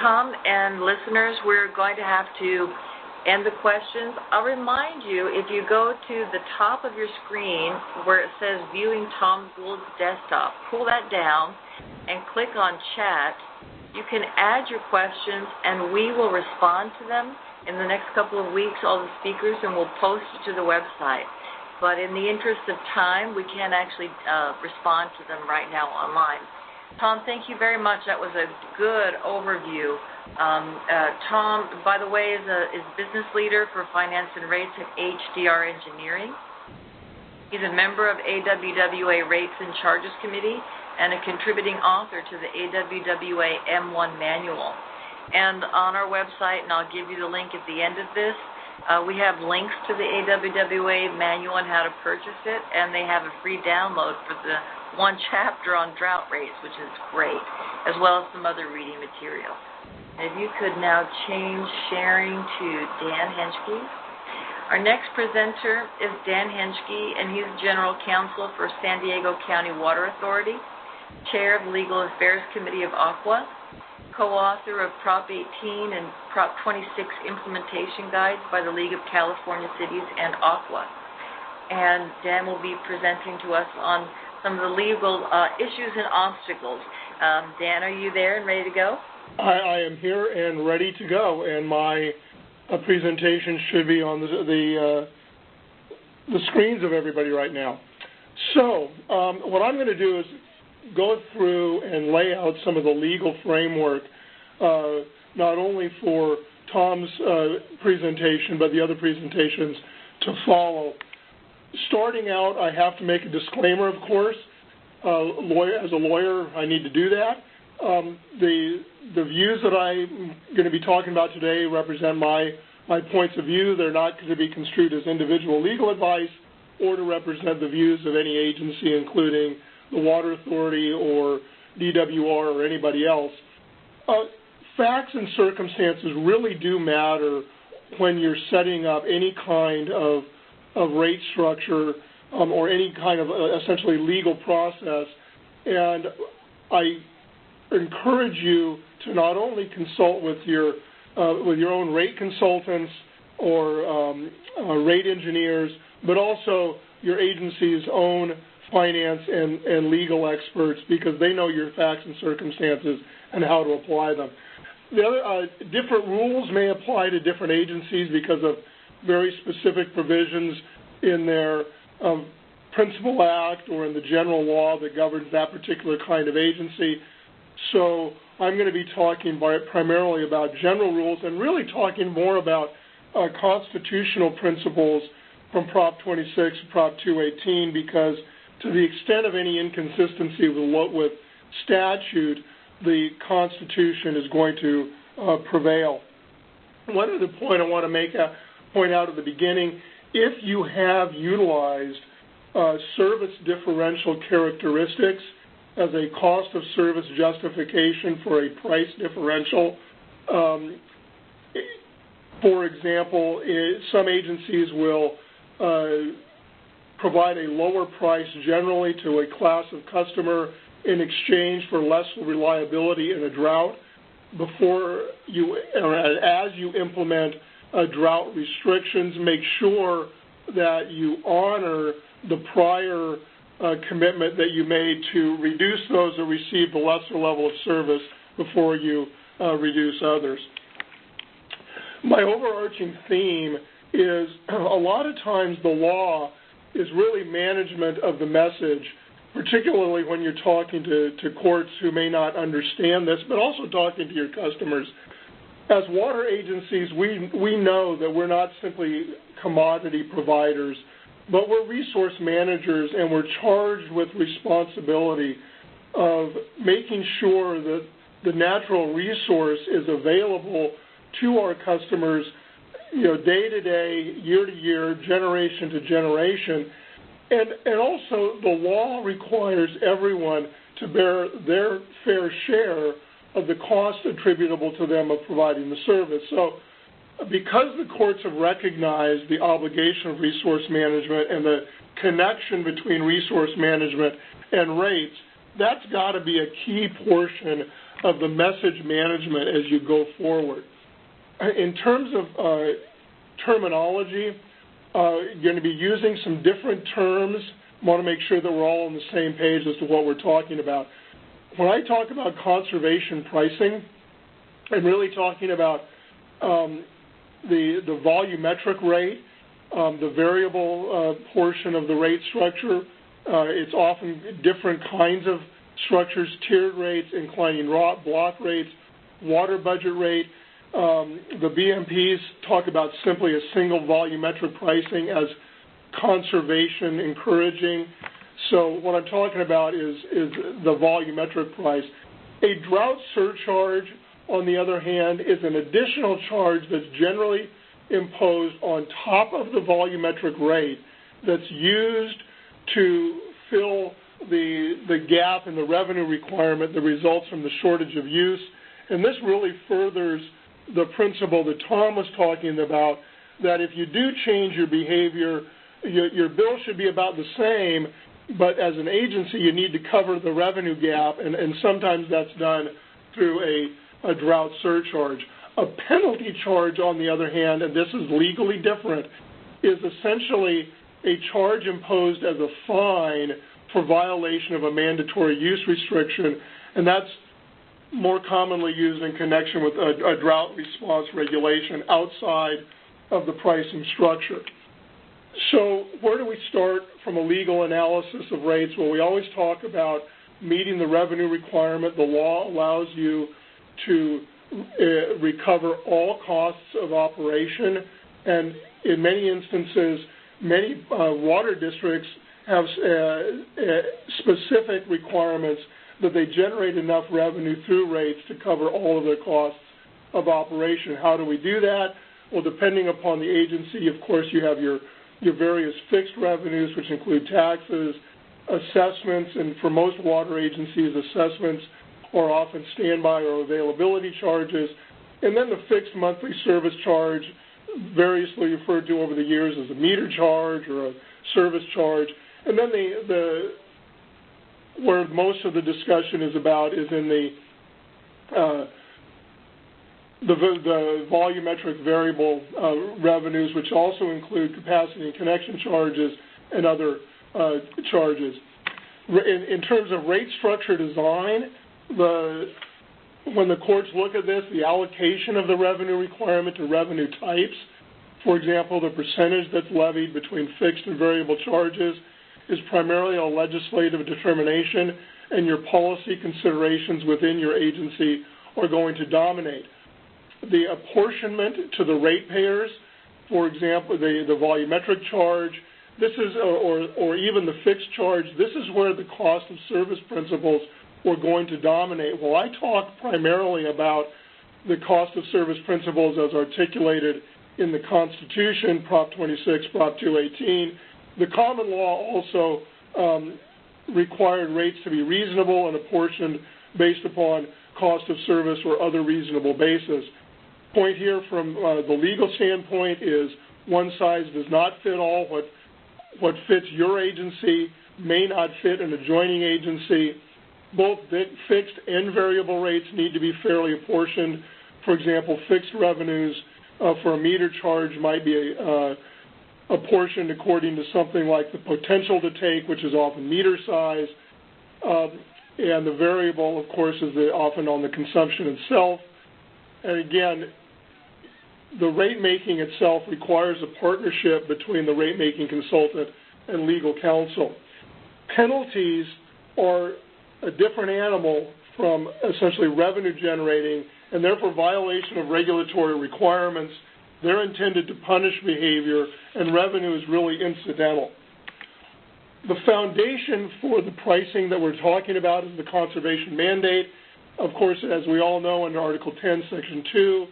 Tom and listeners, we're going to have to end the questions. I'll remind you, if you go to the top of your screen where it says Viewing Tom Gould's Desktop, pull that down and click on Chat. You can add your questions and we will respond to them in the next couple of weeks, all the speakers, and we'll post it to the website. But in the interest of time, we can't actually respond to them right now online. Tom, thank you very much. That was a good overview. Tom, by the way, is business leader for finance and rates at HDR Engineering. He's a member of AWWA Rates and Charges Committee and a contributing author to the AWWA M1 Manual. And on our website, and I'll give you the link at the end of this, we have links to the AWWA Manual and how to purchase it, and they have a free download for the one chapter on drought rates, which is great, as well as some other reading material. If you could now change sharing to Dan Henschke. Our next presenter is Dan Henschke, and he's General Counsel for San Diego County Water Authority, Chair of the Legal Affairs Committee of AQUA, co-author of Prop 18 and Prop 26 implementation guides by the League of California Cities and AQUA. And Dan will be presenting to us on some of the legal issues and obstacles. Dan, are you there and ready to go? I am here and ready to go, and my presentation should be on the screens of everybody right now. So what I'm going to do is go through and lay out some of the legal framework, not only for Tom's presentation, but the other presentations to follow. Starting out, I have to make a disclaimer, of course. As a lawyer, I need to do that. The views that I'm going to be talking about today represent my points of view. They're not going to be construed as individual legal advice or to represent the views of any agency, including the Water Authority or DWR or anybody else. Facts and circumstances really do matter when you're setting up any kind of rate structure or any kind of essentially legal process. And I encourage you to not only consult with your own rate consultants or rate engineers, but also your agency's own finance and legal experts, because they know your facts and circumstances and how to apply them. The other different rules may apply to different agencies because of very specific provisions in their principal act or in the general law that governs that particular kind of agency. So I'm going to be talking primarily about general rules and really talking more about constitutional principles from Prop 26 to Prop 218, because to the extent of any inconsistency with statute, the Constitution is going to prevail. One other point I want to point out at the beginning: if you have utilized service differential characteristics as a cost of service justification for a price differential, for example, some agencies will provide a lower price generally to a class of customer in exchange for less reliability in a drought. As you implement drought restrictions, make sure that you honor the prior commitment that you made to reduce those that receive the lesser level of service before you reduce others. My overarching theme is a lot of times the law is really management of the message, particularly when you're talking to courts who may not understand this, but also talking to your customers. As water agencies, we know that we're not simply commodity providers. but we're resource managers, and we're charged with responsibility of making sure that the natural resource is available to our customers, day to day, year to year, generation to generation. And also the law requires everyone to bear their fair share of the cost attributable to them of providing the service. So because the courts have recognized the obligation of resource management and the connection between resource management and rates, that's got to be a key portion of the message management as you go forward. In terms of terminology, you're going to be using some different terms. I want to make sure that we're all on the same page as to what we're talking about. When I talk about conservation pricing, I'm really talking about the volumetric rate, the variable portion of the rate structure. It's often different kinds of structures, tiered rates, inclining block rates, water budget rate. The BMPs talk about simply a single volumetric pricing as conservation encouraging. So what I'm talking about is the volumetric price. A drought surcharge, on the other hand, is an additional charge that's generally imposed on top of the volumetric rate that's used to fill the gap in the revenue requirement that results from the shortage of use. And this really furthers the principle that Tom was talking about, that if you do change your behavior, your bill should be about the same, but as an agency you need to cover the revenue gap, and sometimes that's done through a drought surcharge. A penalty charge, on the other hand, and this is legally different, is essentially a charge imposed as a fine for violation of a mandatory use restriction, and that's more commonly used in connection with a drought response regulation outside of the pricing structure. So where do we start from a legal analysis of rates? Well, we always talk about meeting the revenue requirement. The law allows you to recover all costs of operation, and in many instances, many water districts have specific requirements that they generate enough revenue through rates to cover all of their costs of operation. How do we do that? Well, depending upon the agency, of course, you have your various fixed revenues, which include taxes, assessments, and for most water agencies, assessments are often standby or availability charges, and then the fixed monthly service charge, variously referred to over the years as a meter charge or a service charge. And then where most of the discussion is about is in the volumetric variable revenues, which also include capacity and connection charges and other charges. In terms of rate structure design, when the courts look at this, the allocation of the revenue requirement to revenue types, for example, the percentage that's levied between fixed and variable charges, is primarily a legislative determination, and your policy considerations within your agency are going to dominate. The apportionment to the ratepayers, for example, the volumetric charge, this is, or even the fixed charge, this is where the cost of service principles are going to dominate. Well, I talk primarily about the cost of service principles as articulated in the Constitution, Prop 26, Prop 218. The common law also required rates to be reasonable and apportioned based upon cost of service or other reasonable basis. Point here from the legal standpoint is one size does not fit all. What fits your agency may not fit an adjoining agency. Both fixed and variable rates need to be fairly apportioned. For example, fixed revenues for a meter charge might be apportioned according to something like the potential to take, which is often meter size, and the variable, of course, is often on the consumption itself. And again, the rate making itself requires a partnership between the rate making consultant and legal counsel. Penalties are a different animal from essentially revenue generating, and therefore violation of regulatory requirements They're intended to punish behavior, and revenue is really incidental. The foundation for the pricing that we're talking about is the conservation mandate. Of course, as we all know, under Article 10, Section 2,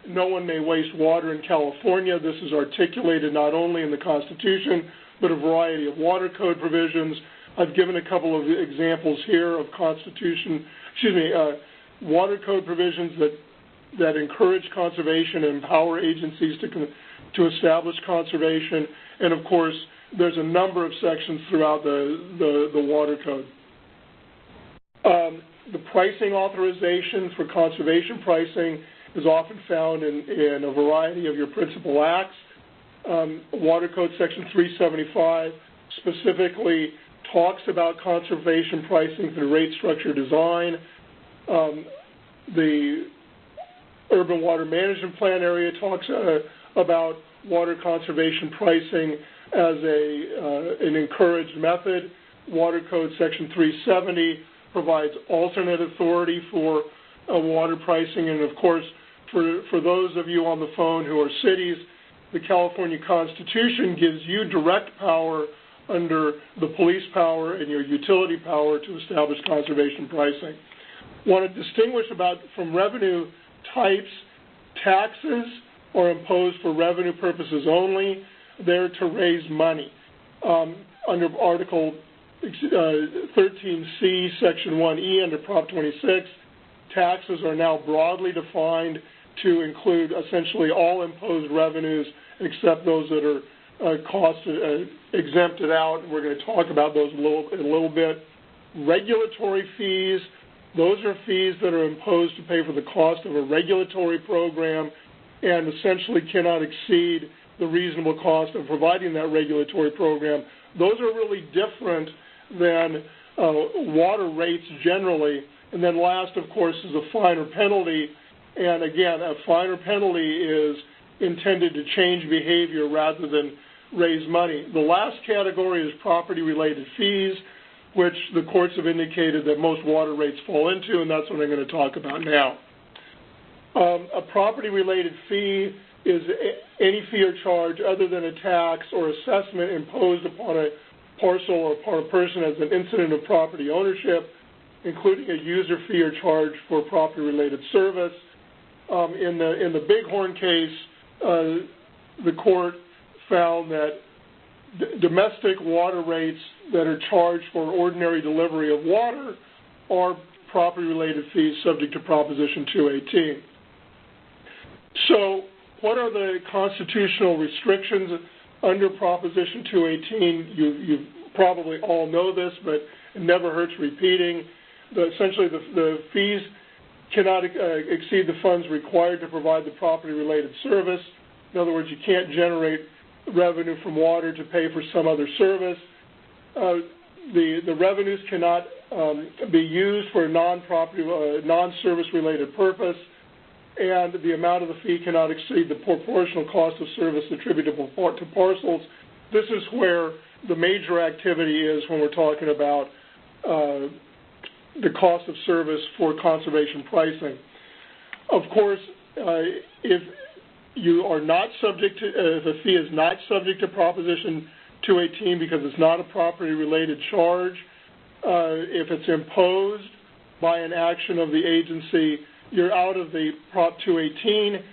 no one may waste water in California. This is articulated not only in the Constitution, but a variety of water code provisions. I've given a couple of examples here of water code provisions that encourage conservation and empower agencies to establish conservation. And of course, there's a number of sections throughout the water code. The pricing authorization for conservation pricing is often found in a variety of your principal acts. Water Code Section 375 specifically talks about conservation pricing through rate structure design. The Urban Water Management Plan area talks about water conservation pricing as an encouraged method. Water Code Section 370 provides alternate authority for water pricing. And of course, for those of you on the phone who are cities, the California Constitution gives you direct power under the police power and your utility power to establish conservation pricing. Want to distinguish from revenue types, taxes are imposed for revenue purposes only. They're to raise money. Under Article 13C, Section 1E, under Prop 26, taxes are now broadly defined to include essentially all imposed revenues except those that are exempted out. We're going to talk about those in a little bit. Regulatory fees, those are fees that are imposed to pay for the cost of a regulatory program and essentially cannot exceed the reasonable cost of providing that regulatory program. Those are really different than water rates generally. And then last, of course, is a fine or penalty. And again, a fine or penalty is intended to change behavior rather than raise money. The last category is property-related fees, which the courts have indicated that most water rates fall into, and that's what I'm going to talk about now. A property-related fee is any fee or charge other than a tax or assessment imposed upon a parcel or upon a person as an incident of property ownership, including a user fee or charge for property-related service. In the Bighorn case, the court found that domestic water rates that are charged for ordinary delivery of water are property-related fees subject to Proposition 218. So what are the constitutional restrictions under Proposition 218? You probably all know this, but it never hurts repeating. Essentially, the fees cannot exceed the funds required to provide the property-related service. In other words, you can't generate revenue from water to pay for some other service. The revenues cannot be used for a non-service-related purpose, and the amount of the fee cannot exceed the proportional cost of service attributable to parcels. This is where the major activity is when we're talking about the cost of service for conservation pricing. Of course, if you are not subject to, if a fee is not subject to Proposition 218 because it's not a property-related charge, if it's imposed by an action of the agency, you're out of the Prop 218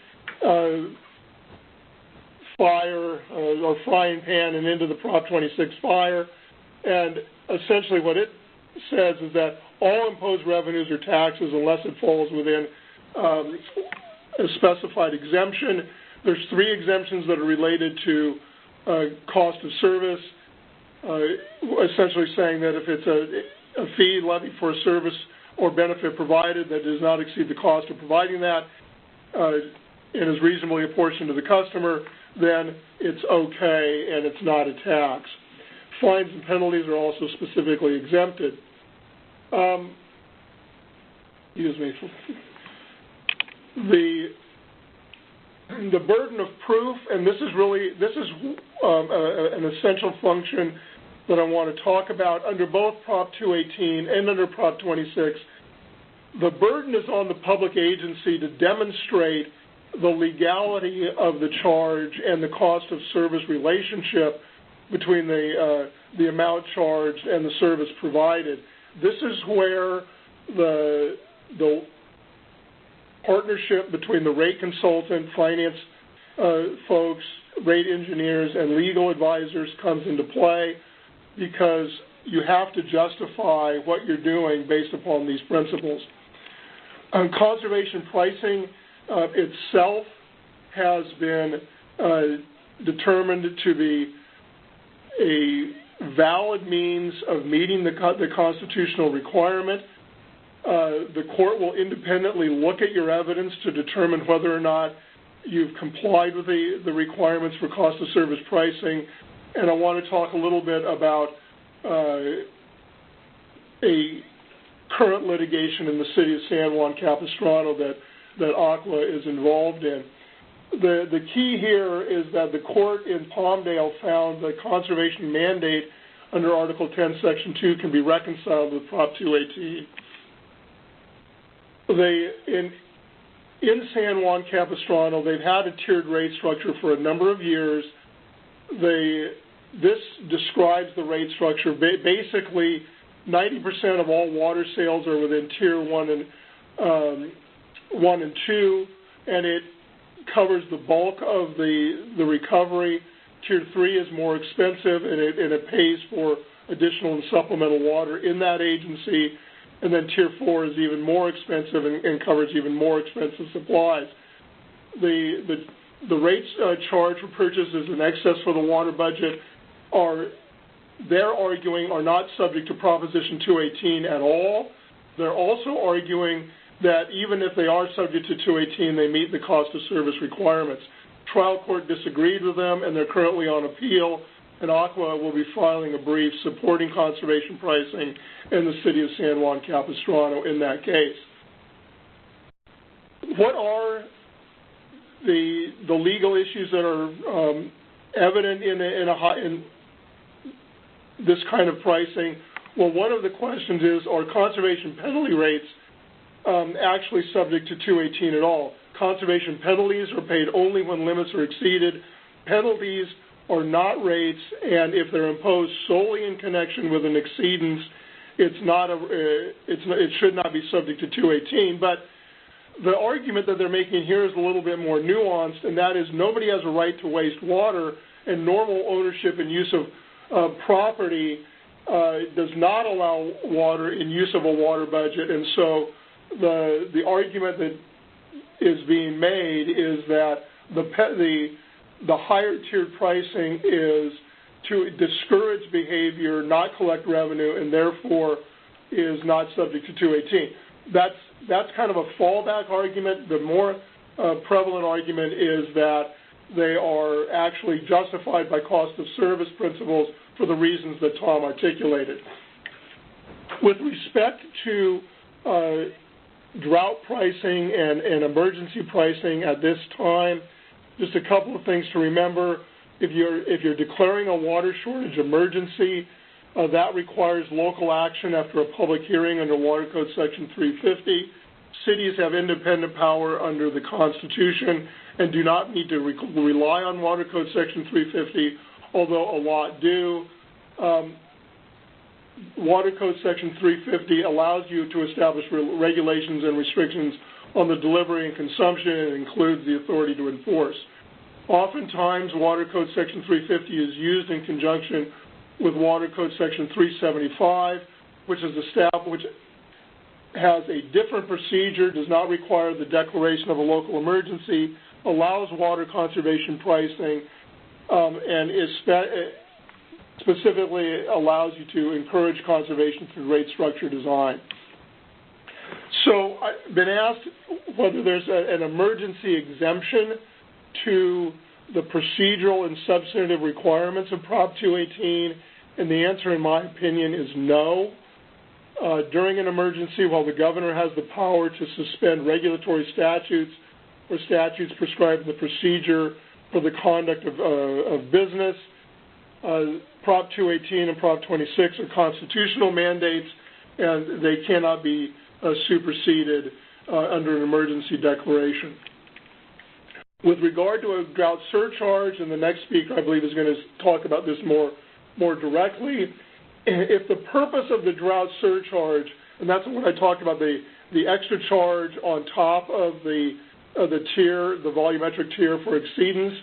fire or frying pan and into the Prop 26 fire. And essentially what it says is that all imposed revenues or taxes, unless it falls within a specified exemption. There's 3 exemptions that are related to cost of service, essentially saying that if it's a fee levied for a service or benefit provided that does not exceed the cost of providing that and is reasonably apportioned to the customer, then it's okay and it's not a tax. Fines and penalties are also specifically exempted. Excuse me. The burden of proof, and this is an essential function that I want to talk about under both Prop 218 and under Prop 26. The burden is on the public agency to demonstrate the legality of the charge and the cost of service relationship between the amount charged and the service provided. This is where the partnership between the rate consultant, finance folks, rate engineers, and legal advisors comes into play, because you have to justify what you're doing based upon these principles. Conservation pricing itself has been determined to be a valid means of meeting the constitutional requirement. The court will independently look at your evidence to determine whether or not you've complied with the requirements for cost of service pricing. And I want to talk a little bit about a current litigation in the city of San Juan Capistrano that Aqua is involved in. The key here is that the court in Palmdale found the conservation mandate under Article 10, Section 2 can be reconciled with Prop 218. In San Juan Capistrano, they've had a tiered rate structure for a number of years. This describes the rate structure. Basically, 90% of all water sales are within Tier 1 and 2, and it covers the bulk of the recovery. Tier 3 is more expensive, and it pays for additional and supplemental water in that agency. And then Tier 4 is even more expensive and covers even more expensive supplies. The rates charged for purchases in excess for the water budget they're arguing are not subject to Proposition 218 at all. They're also arguing that even if they are subject to 218, they meet the cost of service requirements. Trial court disagreed with them, and they're currently on appeal, and Aqua will be filing a brief supporting conservation pricing in the city of San Juan Capistrano in that case. What are the legal issues that are evident in this kind of pricing? Well, one of the questions is, are conservation penalty rates actually subject to 218 at all? Conservation penalties are paid only when limits are exceeded. Penalties are not rates, and if they're imposed solely in connection with an exceedance, it should not be subject to 218. But the argument that they're making here is a little bit more nuanced, and that is nobody has a right to waste water, and normal ownership and use of property does not allow water in use of a water budget. And so the argument that is being made is that the higher tiered pricing is to discourage behavior, not collect revenue, and therefore is not subject to 218. That's kind of a fallback argument. The more prevalent argument is that they are actually justified by cost of service principles for the reasons that Tom articulated. With respect to drought pricing and emergency pricing at this time, just a couple of things to remember. If you're declaring a water shortage emergency, that requires local action after a public hearing under Water Code Section 350. Cities have independent power under the Constitution and do not need to rely on Water Code Section 350, although a lot do. Water Code Section 350 allows you to establish regulations and restrictions on the delivery and consumption, and includes the authority to enforce. Oftentimes, Water Code Section 350 is used in conjunction with Water Code Section 375, which has a different procedure, does not require the declaration of a local emergency, allows water conservation pricing, and specifically allows you to encourage conservation through rate structure design. So I've been asked whether there's an emergency exemption to the procedural and substantive requirements of Prop 218, and the answer, in my opinion, is no. During an emergency, while the governor has the power to suspend regulatory statutes or statutes prescribing the procedure for the conduct of business, Prop 218 and Prop 26 are constitutional mandates, and they cannot be superseded under an emergency declaration. With regard to a drought surcharge, and the next speaker, I believe, is going to talk about this more directly, if the purpose of the drought surcharge, and that's when I talked about the extra charge on top of the tier, the volumetric tier for exceedance,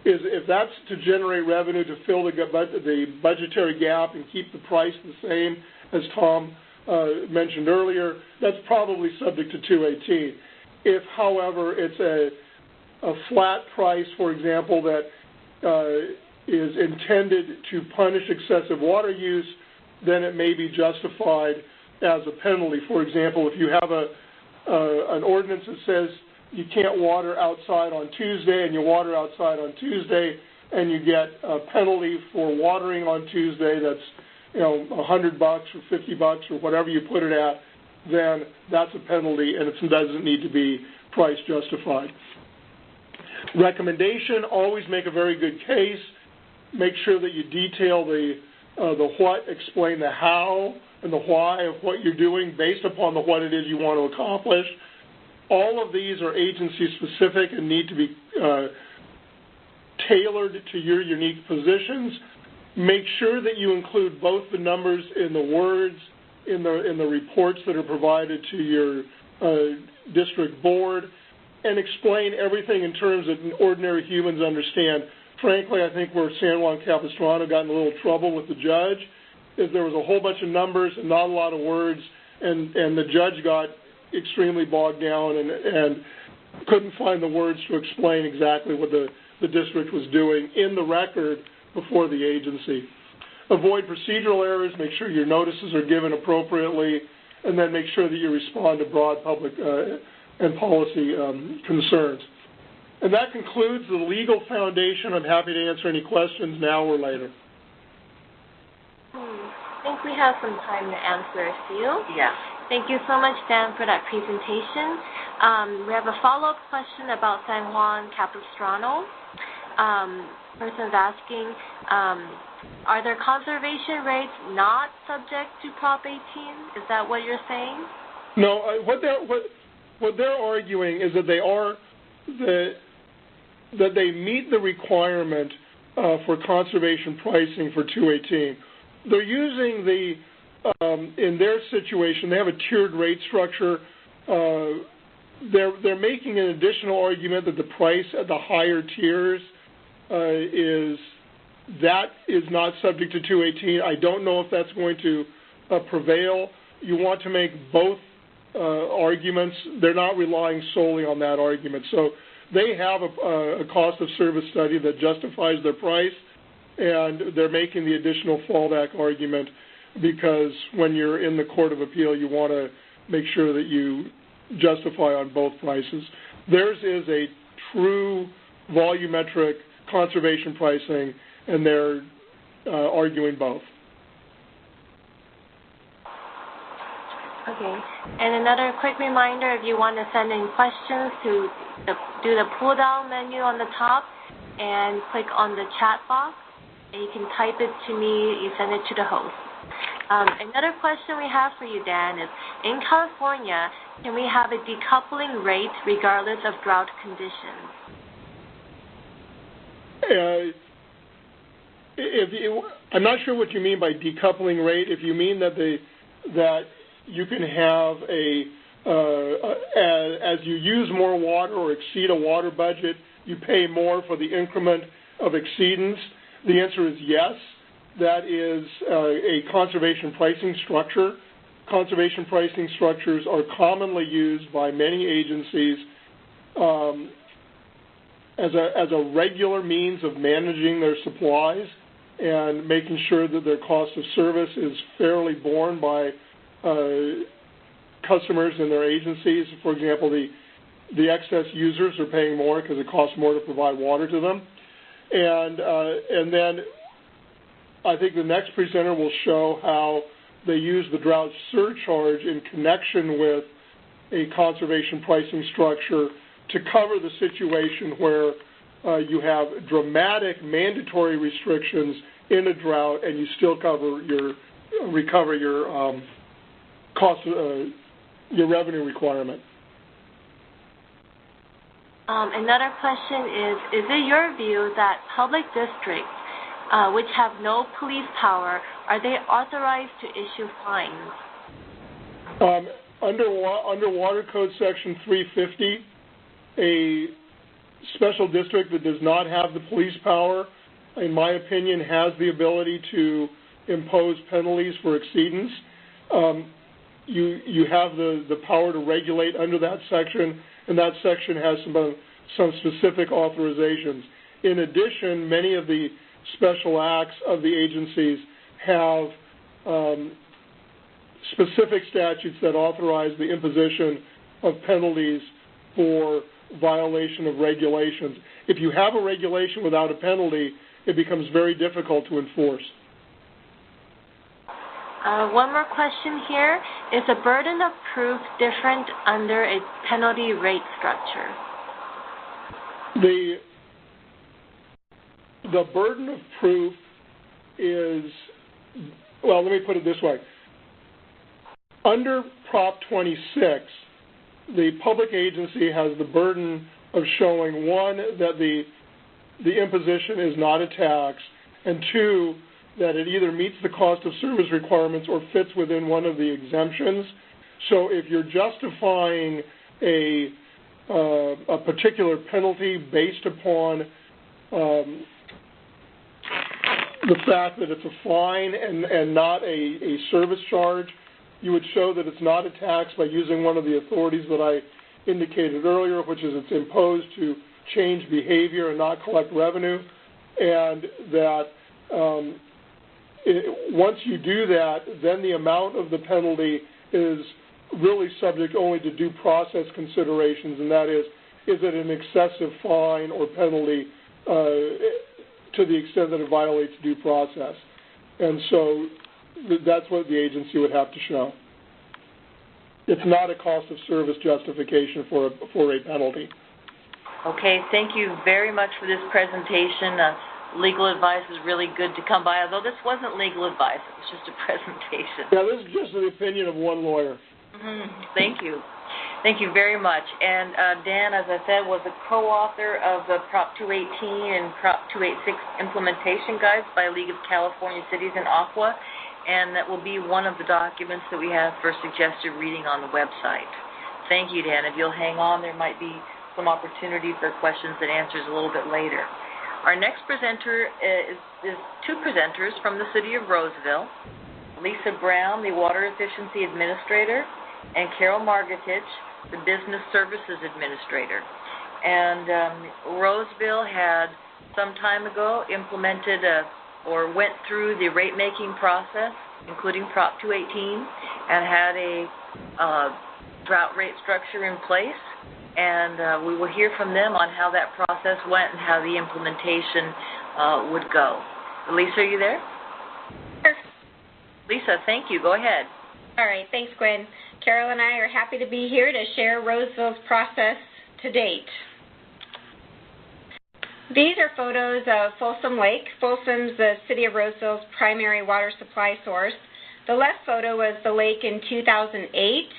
is if that's to generate revenue to fill the budgetary gap and keep the price the same as Tom mentioned earlier, that's probably subject to 218. If, however, it's a flat price, for example, that is intended to punish excessive water use, then it may be justified as a penalty. For example, if you have an ordinance that says you can't water outside on Tuesday and you water outside on Tuesday and you get a penalty for watering on Tuesday that's $100 or $50 or whatever you put it at, then that's a penalty and it doesn't need to be price justified. Recommendation, always make a very good case. Make sure that you detail the what, explain the how and the why of what you're doing based upon the what it is you want to accomplish. All of these are agency-specific and need to be tailored to your unique positions. Make sure that you include both the numbers in the words in the reports that are provided to your district board, and explain everything in terms that ordinary humans understand. Frankly, I think where San Juan Capistrano got in a little trouble with the judge is there was a whole bunch of numbers and not a lot of words, and the judge got extremely bogged down and couldn't find the words to explain exactly what the district was doing in the record before the agency. Avoid procedural errors, make sure your notices are given appropriately, and then make sure that you respond to broad public and policy concerns. And that concludes the legal foundation. I'm happy to answer any questions now or later. I think we have some time to answer a few. Yeah. Thank you so much, Dan, for that presentation. We have a follow-up question about San Juan Capistrano. Person's asking, are there conservation rates not subject to Prop 18? Is that what you're saying? No, what they're arguing is that that they meet the requirement for conservation pricing for 218. They're using in their situation, they have a tiered rate structure. They're making an additional argument that the price at the higher tiers is not subject to 218. I don't know if that's going to prevail. You want to make both arguments. They're not relying solely on that argument. So they have a cost of service study that justifies their price, and they're making the additional fallback argument because when you're in the Court of Appeal, you want to make sure that you justify on both prices. Theirs is a true volumetric conservation pricing, and they're arguing both. Okay. And another quick reminder, if you want to send in questions, to do the pull-down menu on the top and click on the chat box, and you can type it to me, you send it to the host. Another question we have for you, Dan, is in California, can we have a decoupling rate regardless of drought conditions? I'm not sure what you mean by decoupling rate. If you mean that you can have as you use more water or exceed a water budget, you pay more for the increment of exceedance, the answer is yes. That is a conservation pricing structure. Conservation pricing structures are commonly used by many agencies as a regular means of managing their supplies and making sure that their cost of service is fairly borne by customers in their agencies. For example, the excess users are paying more because it costs more to provide water to them. And then I think the next presenter will show how they use the drought surcharge in connection with a conservation pricing structure to cover the situation where you have dramatic mandatory restrictions in a drought and you still recover your cost, your revenue requirement. Another question is it your view that public districts which have no police power, are they authorized to issue fines? Under Water Code Section 350, a special district that does not have the police power, in my opinion, has the ability to impose penalties for exceedance. You have the power to regulate under that section, and that section has some specific authorizations. In addition, many of the special acts of the agencies have specific statutes that authorize the imposition of penalties for violation of regulations. If you have a regulation without a penalty, it becomes very difficult to enforce. One more question here. Is the burden of proof different under a penalty rate structure? The burden of proof is, well, let me put it this way. Under Prop 26, the public agency has the burden of showing, one, that the imposition is not a tax, and two, that it either meets the cost of service requirements or fits within one of the exemptions. So if you're justifying a particular penalty based upon the fact that it's a fine and not a service charge, you would show that it's not a tax by using one of the authorities that I indicated earlier, which is it's imposed to change behavior and not collect revenue, and that once you do that, then the amount of the penalty is really subject only to due process considerations, and that is it an excessive fine or penalty to the extent that it violates due process. And so that's what the agency would have to show. It's not a cost of service justification for a penalty. Okay, thank you very much for this presentation. Legal advice is really good to come by, although this wasn't legal advice, it was just a presentation. Yeah, this is just the opinion of one lawyer. Thank you. Thank you very much. And Dan, as I said, was a co-author of the Prop 218 and Prop 286 implementation guides by League of California Cities and Aqua, and that will be one of the documents that we have for suggested reading on the website. Thank you, Dan. If you'll hang on, there might be some opportunity for questions and answers a little bit later. Our next presenter is two presenters from the city of Roseville, Lisa Brown, the Water Efficiency Administrator, and Carol Margetich, the Business Services Administrator. And Roseville had some time ago implemented or went through the rate-making process, including Prop 218, and had a drought rate structure in place. And we will hear from them on how that process went and how the implementation would go. Lisa, are you there? Sure. Lisa, thank you. Go ahead. All right. Thanks, Gwen. Carol and I are happy to be here to share Roseville's process to date. These are photos of Folsom Lake. Folsom's the city of Roseville's primary water supply source. The left photo was the lake in 2008,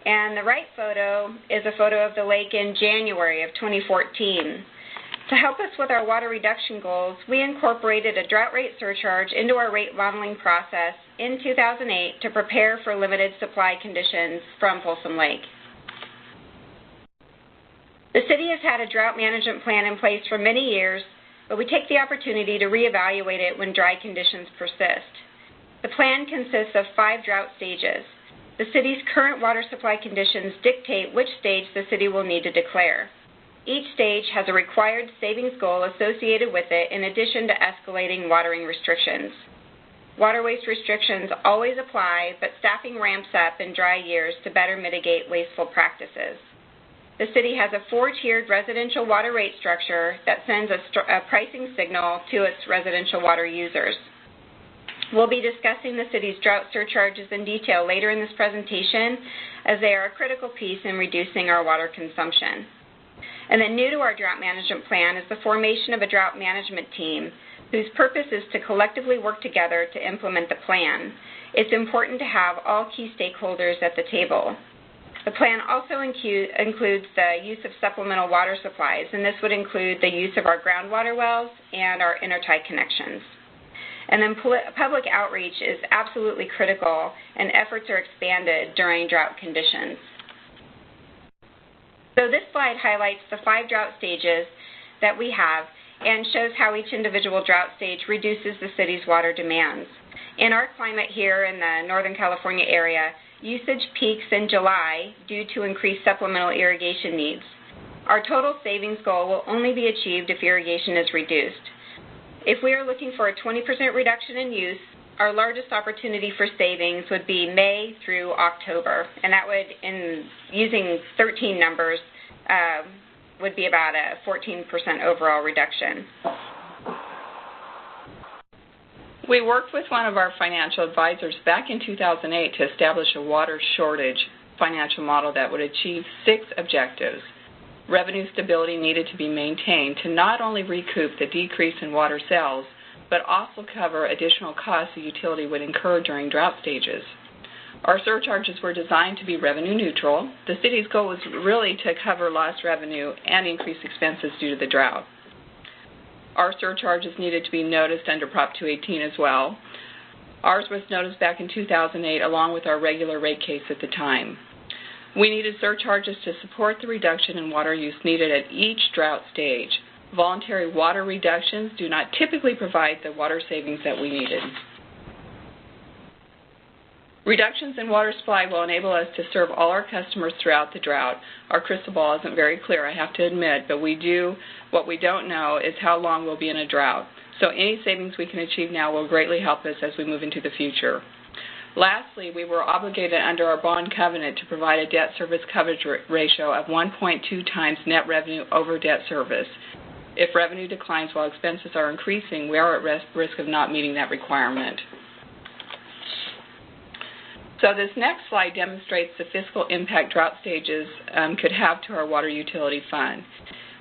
and the right photo is a photo of the lake in January of 2014. To help us with our water reduction goals, we incorporated a drought rate surcharge into our rate modeling process in 2008 to prepare for limited supply conditions from Folsom Lake. The city has had a drought management plan in place for many years, but we take the opportunity to reevaluate it when dry conditions persist. The plan consists of 5 drought stages. The city's current water supply conditions dictate which stage the city will need to declare. Each stage has a required savings goal associated with it in addition to escalating watering restrictions. Water waste restrictions always apply, but staffing ramps up in dry years to better mitigate wasteful practices. The city has a 4-tiered residential water rate structure that sends a pricing signal to its residential water users. We'll be discussing the city's drought surcharges in detail later in this presentation, as they are a critical piece in reducing our water consumption. And then new to our drought management plan is the formation of a drought management team whose purpose is to collectively work together to implement the plan. It's important to have all key stakeholders at the table. The plan also includes the use of supplemental water supplies, and this would include the use of our groundwater wells and our intertie connections. And then public outreach is absolutely critical, and efforts are expanded during drought conditions. So this slide highlights the 5 drought stages that we have and shows how each individual drought stage reduces the city's water demands. In our climate here in the Northern California area, usage peaks in July due to increased supplemental irrigation needs. Our total savings goal will only be achieved if irrigation is reduced. If we are looking for a 20% reduction in use, our largest opportunity for savings would be May through October, and that would, in using 13 numbers, would be about a 14% overall reduction. We worked with one of our financial advisors back in 2008 to establish a water shortage financial model that would achieve 6 objectives. Revenue stability needed to be maintained to not only recoup the decrease in water sales, but also cover additional costs the utility would incur during drought stages. Our surcharges were designed to be revenue neutral. The city's goal was really to cover lost revenue and increase expenses due to the drought. Our surcharges needed to be noticed under Prop 218 as well. Ours was noticed back in 2008 along with our regular rate case at the time. We needed surcharges to support the reduction in water use needed at each drought stage. Voluntary water reductions do not typically provide the water savings that we needed. Reductions in water supply will enable us to serve all our customers throughout the drought. Our crystal ball isn't very clear, I have to admit, but what we don't know is how long we'll be in a drought. So any savings we can achieve now will greatly help us as we move into the future. Lastly, we were obligated under our bond covenant to provide a debt service coverage ratio of 1.2 times net revenue over debt service. If revenue declines while expenses are increasing, we are at risk of not meeting that requirement. So this next slide demonstrates the fiscal impact drought stages could have to our water utility fund.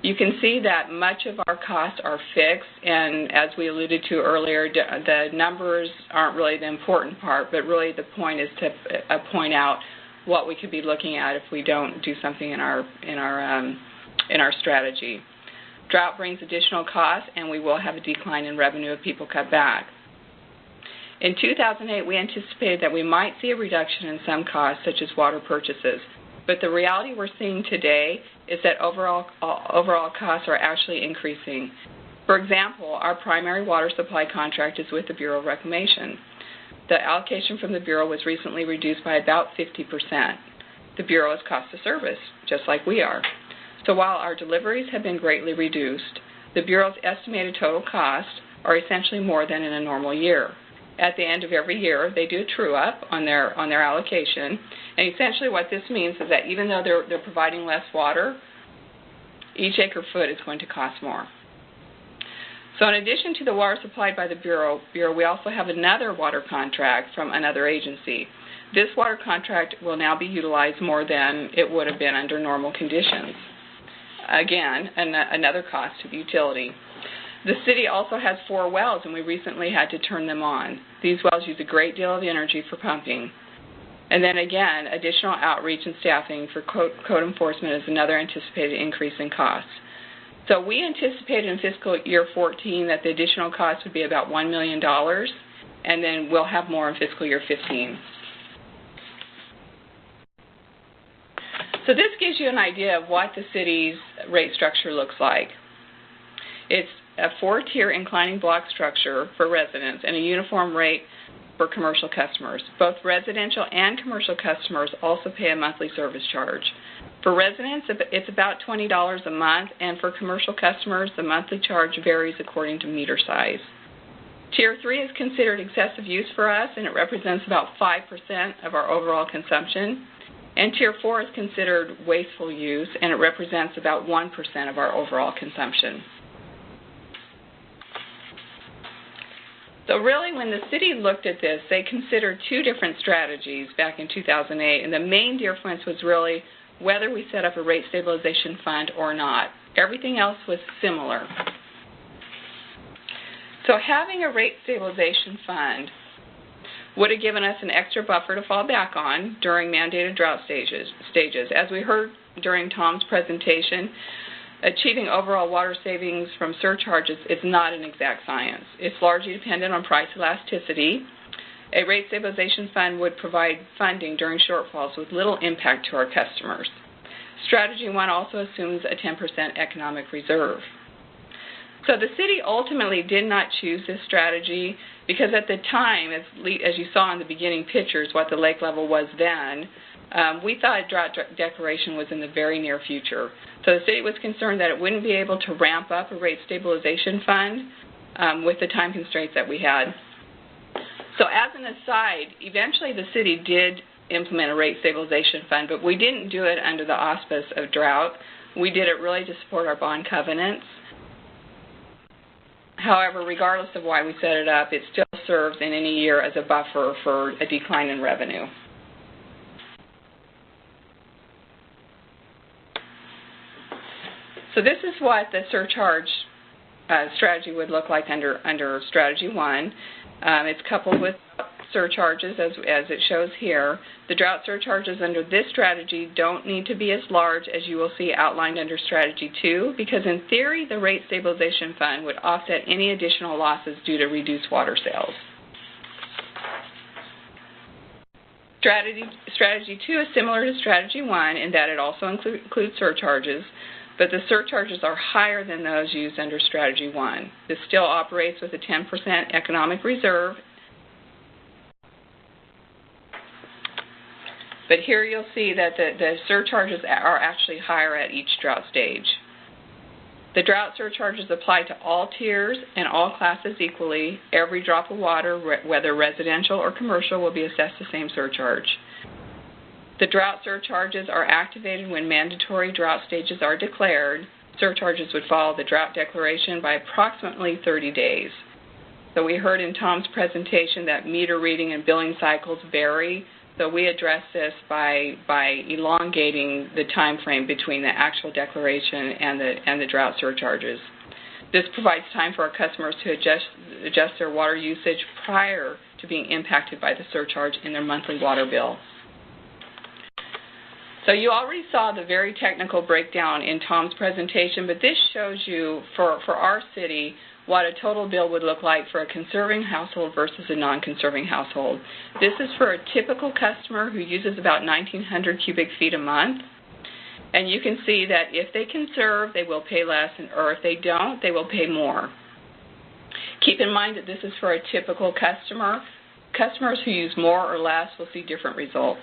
You can see that much of our costs are fixed, and as we alluded to earlier, the numbers aren't really the important part, but really the point is to point out what we could be looking at if we don't do something in our strategy. Drought brings additional costs, and we will have a decline in revenue if people cut back. In 2008, we anticipated that we might see a reduction in some costs, such as water purchases. But the reality we're seeing today is that overall costs are actually increasing. For example, our primary water supply contract is with the Bureau of Reclamation. The allocation from the Bureau was recently reduced by about 50%. The Bureau is cost of service, just like we are. So while our deliveries have been greatly reduced, the Bureau's estimated total costs are essentially more than in a normal year. At the end of every year, they do a true-up on their allocation, and essentially what this means is that even though they're providing less water, each acre-foot is going to cost more. So in addition to the water supplied by the Bureau, we also have another water contract from another agency. This water contract will now be utilized more than it would have been under normal conditions. Again, another cost to the utility. The city also has 4 wells, and we recently had to turn them on. These wells use a great deal of energy for pumping. And then again, additional outreach and staffing for code enforcement is another anticipated increase in costs. So we anticipated in fiscal year 14 that the additional cost would be about $1 million, and then we'll have more in fiscal year 15. So this gives you an idea of what the city's rate structure looks like. It's a 4-tier inclining block structure for residents and a uniform rate for commercial customers. Both residential and commercial customers also pay a monthly service charge. For residents, it's about $20 a month, and for commercial customers, the monthly charge varies according to meter size. Tier 3 is considered excessive use for us, and it represents about 5% of our overall consumption. And Tier 4 is considered wasteful use, and it represents about 1% of our overall consumption. So really, when the city looked at this, they considered 2 different strategies back in 2008, and the main difference was really whether we set up a rate stabilization fund or not. Everything else was similar. So having a rate stabilization fund would have given us an extra buffer to fall back on during mandated drought stages. As we heard during Tom's presentation, achieving overall water savings from surcharges is not an exact science. It's largely dependent on price elasticity. A rate stabilization fund would provide funding during shortfalls with little impact to our customers. Strategy 1 also assumes a 10% economic reserve. So the city ultimately did not choose this strategy because at the time, as you saw in the beginning pictures, what the lake level was then, we thought drought declaration was in the very near future. So the city was concerned that it wouldn't be able to ramp up a rate stabilization fund with the time constraints that we had. So as an aside, eventually the city did implement a rate stabilization fund, but we didn't do it under the auspice of drought. We did it really to support our bond covenants. However, regardless of why we set it up, it still serves in any year as a buffer for a decline in revenue. So this is what the surcharge strategy would look like under Strategy 1. It's coupled with surcharges, as it shows here. The drought surcharges under this strategy don't need to be as large as you will see outlined under Strategy 2, because in theory, the rate stabilization fund would offset any additional losses due to reduced water sales. Strategy 2 is similar to Strategy 1 in that it also includes surcharges, but the surcharges are higher than those used under Strategy 1. This still operates with a 10% economic reserve. But here you'll see that the surcharges are actually higher at each drought stage. The drought surcharges apply to all tiers and all classes equally. Every drop of water, whether residential or commercial, will be assessed the same surcharge. The drought surcharges are activated when mandatory drought stages are declared. Surcharges would follow the drought declaration by approximately 30 days. So we heard in Tom's presentation that meter reading and billing cycles vary. So we address this by elongating the time frame between the actual declaration and the drought surcharges. This provides time for our customers to adjust their water usage prior to being impacted by the surcharge in their monthly water bill. So you already saw the very technical breakdown in Tom's presentation, but this shows you for our city what a total bill would look like for a conserving household versus a non-conserving household. This is for a typical customer who uses about 1,900 cubic feet a month. And you can see that if they conserve, they will pay less, or if they don't, they will pay more. Keep in mind that this is for a typical customer. Customers who use more or less will see different results.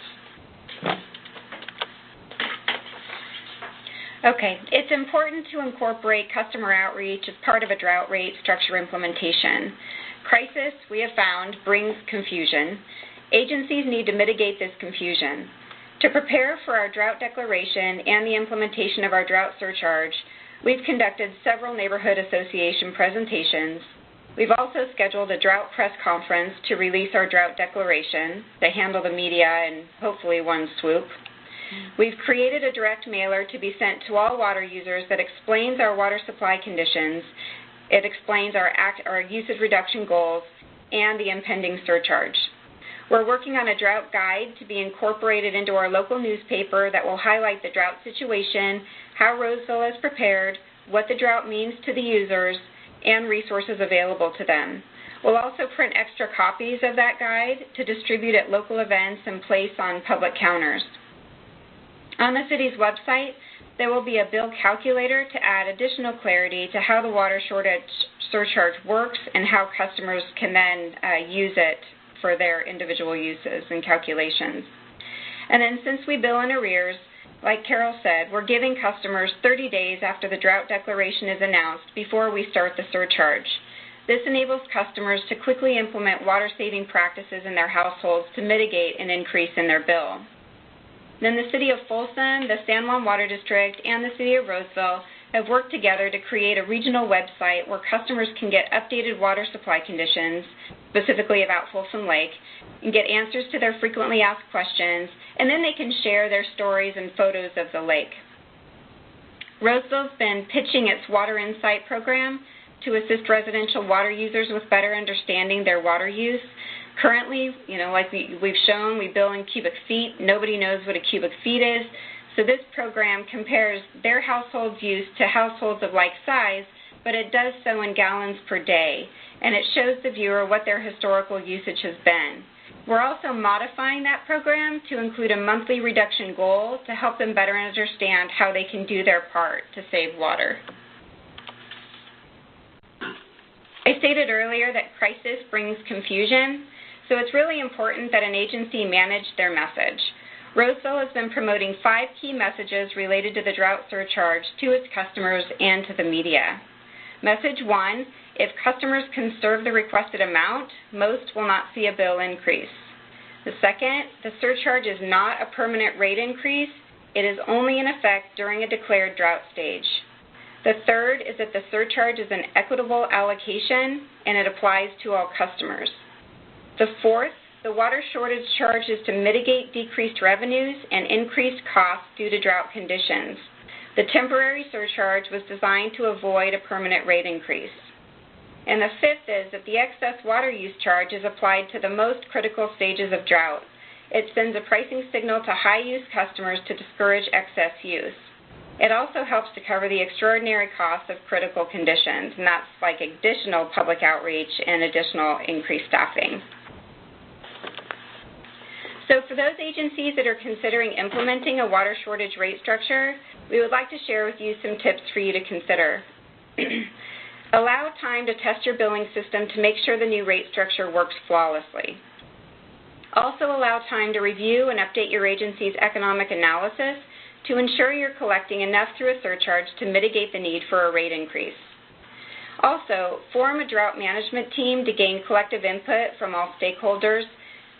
Okay, it's important to incorporate customer outreach as part of a drought rate structure implementation. Crisis, we have found, brings confusion. Agencies need to mitigate this confusion. To prepare for our drought declaration and the implementation of our drought surcharge, we've conducted several neighborhood association presentations. We've also scheduled a drought press conference to release our drought declaration, to handle the media in hopefully one swoop. We've created a direct mailer to be sent to all water users that explains our water supply conditions. It explains our usage reduction goals and the impending surcharge. We're working on a drought guide to be incorporated into our local newspaper that will highlight the drought situation, how Roseville is prepared, what the drought means to the users, and resources available to them. We'll also print extra copies of that guide to distribute at local events and place on public counters. On the city's website, there will be a bill calculator to add additional clarity to how the water shortage surcharge works and how customers can then use it for their individual uses and calculations. And then since we bill in arrears, like Carol said, we're giving customers 30 days after the drought declaration is announced before we start the surcharge. This enables customers to quickly implement water-saving practices in their households to mitigate an increase in their bill. Then the City of Folsom, the San Juan Water District, and the City of Roseville have worked together to create a regional website where customers can get updated water supply conditions, specifically about Folsom Lake, and get answers to their frequently asked questions, and then they can share their stories and photos of the lake. Roseville's been pitching its Water Insight program to assist residential water users with better understanding their water use. Currently, like we've shown, we bill in cubic feet. Nobody knows what a cubic feet is. So this program compares their household's use to households of like size, but it does so in gallons per day, and it shows the viewer what their historical usage has been. We're also modifying that program to include a monthly reduction goal to help them better understand how they can do their part to save water. I stated earlier that crisis brings confusion, so it's really important that an agency manage their message. Roseville has been promoting 5 key messages related to the drought surcharge to its customers and to the media. Message 1, if customers conserve the requested amount, most will not see a bill increase. The second, the surcharge is not a permanent rate increase. It is only in effect during a declared drought stage. The third is that the surcharge is an equitable allocation and it applies to all customers. The fourth, the water shortage charge is to mitigate decreased revenues and increased costs due to drought conditions. The temporary surcharge was designed to avoid a permanent rate increase. And the fifth is that the excess water use charge is applied to the most critical stages of drought. It sends a pricing signal to high-use customers to discourage excess use. It also helps to cover the extraordinary costs of critical conditions, and that's like additional public outreach and additional increased staffing. So for those agencies that are considering implementing a water shortage rate structure, we would like to share with you some tips for you to consider. Allow time to test your billing system to make sure the new rate structure works flawlessly. Also allow time to review and update your agency's economic analysis to ensure you're collecting enough through a surcharge to mitigate the need for a rate increase. Also, form a drought management team to gain collective input from all stakeholders.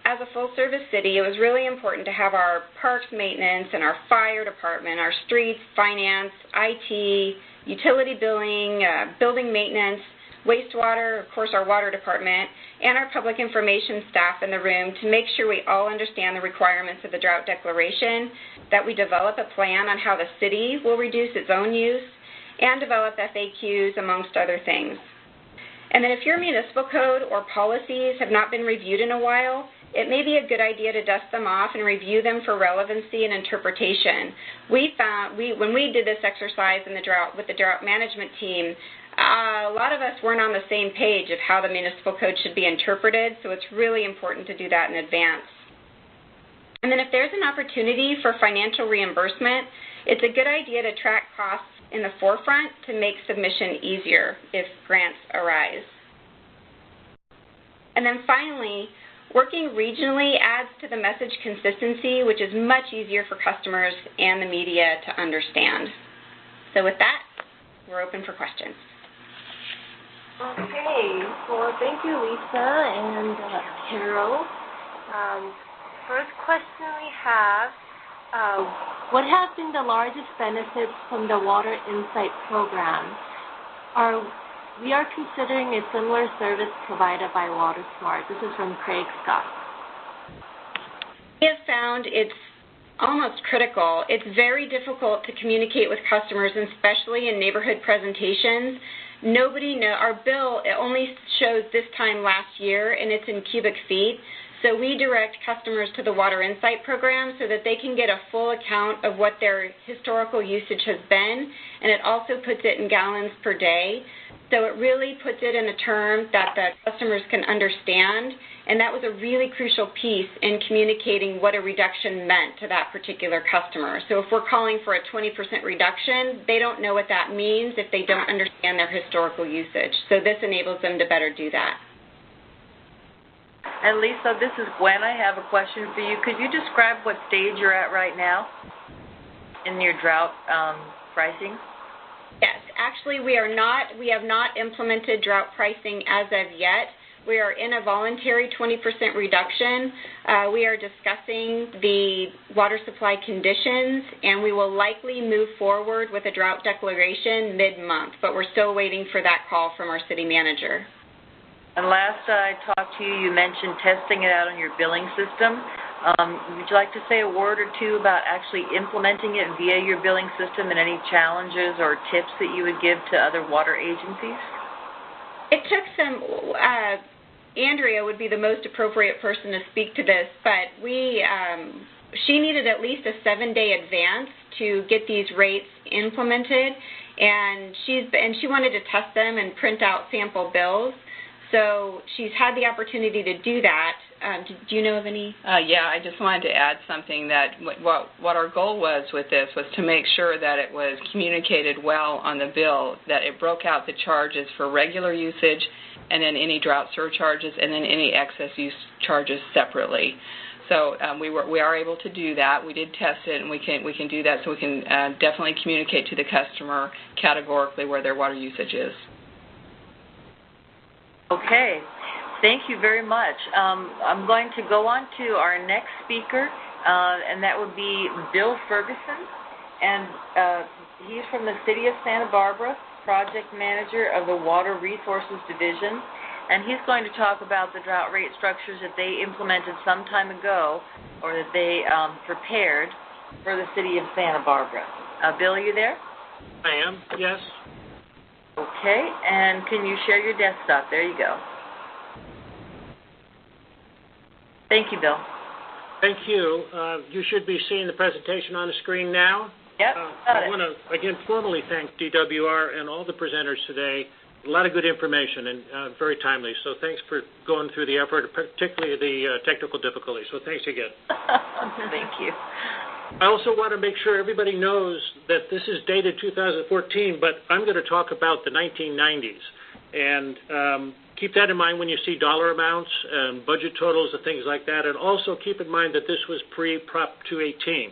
As a full-service city, it was really important to have our parks maintenance and our fire department, our streets, finance, IT, utility billing, building maintenance, wastewater, of course our water department, and our public information staff in the room to make sure we all understand the requirements of the drought declaration, that we develop a plan on how the city will reduce its own use, and develop FAQs, amongst other things. And then if your municipal code or policies have not been reviewed in a while, it may be a good idea to dust them off and review them for relevancy and interpretation. We found, when we did this exercise in with the drought management team, a lot of us weren't on the same page of how the municipal code should be interpreted, so it's really important to do that in advance. And then if there's an opportunity for financial reimbursement, it's a good idea to track costs in the forefront to make submission easier if grants arise. And then finally, working regionally adds to the message consistency, which is much easier for customers and the media to understand. So with that, we're open for questions. Okay, well, thank you, Lisa and Carol. First question we have, what have been the largest benefits from the Water Insight program? We are considering a similar service provided by WaterSmart. This is from Craig Scott. We have found it's almost critical. It's very difficult to communicate with customers, especially in neighborhood presentations. Our bill, it only shows this time last year, and it's in cubic feet. So we direct customers to the Water Insight program so that they can get a full account of what their historical usage has been, and it also puts it in gallons per day. So it really puts it in a term that the customers can understand, and that was a really crucial piece in communicating what a reduction meant to that particular customer. So if we're calling for a 20% reduction, they don't know what that means if they don't understand their historical usage. So this enables them to better do that. And Lisa, this is Gwen. I have a question for you. Could you describe what stage you're at right now in your drought pricing? Yes, actually we have not implemented drought pricing as of yet. We are in a voluntary 20% reduction. We are discussing the water supply conditions, and we will likely move forward with a drought declaration mid-month, but we're still waiting for that call from our city manager. And last I talked to you, you mentioned testing it out on your billing system. Would you like to say a word or two about actually implementing it via your billing system and any challenges or tips that you would give to other water agencies? It took some Andrea would be the most appropriate person to speak to this, but she needed at least a 7-day advance to get these rates implemented, and she wanted to test them and print out sample bills. So she's had the opportunity to do that. Do you know of any? Yeah, I just wanted to add something that what our goal was with this was to make sure that it was communicated well on the bill, that it broke out the charges for regular usage and then any drought surcharges and then any excess use charges separately. So we are able to do that. We did test it, and we can do that, so we can definitely communicate to the customer categorically where their water usage is. Okay, thank you very much. I'm going to go on to our next speaker, and that would be Bill Ferguson, and he's from the City of Santa Barbara, Project Manager of the Water Resources Division, and he's going to talk about the drought rate structures that they implemented some time ago, or that they prepared for the City of Santa Barbara. Bill, are you there? I am, yes. Okay, and can you share your desktop? There you go. Thank you, Bill. Thank you. You should be seeing the presentation on the screen now. Yep, I want to, again, formally thank DWR and all the presenters today. A lot of good information and very timely, so thanks for going through the effort, particularly the technical difficulties, so thanks again. Thank you. I also want to make sure everybody knows that this is dated 2014, but I'm going to talk about the 1990s. And keep that in mind when you see dollar amounts and budget totals and things like that. And also keep in mind that this was pre-Prop 218.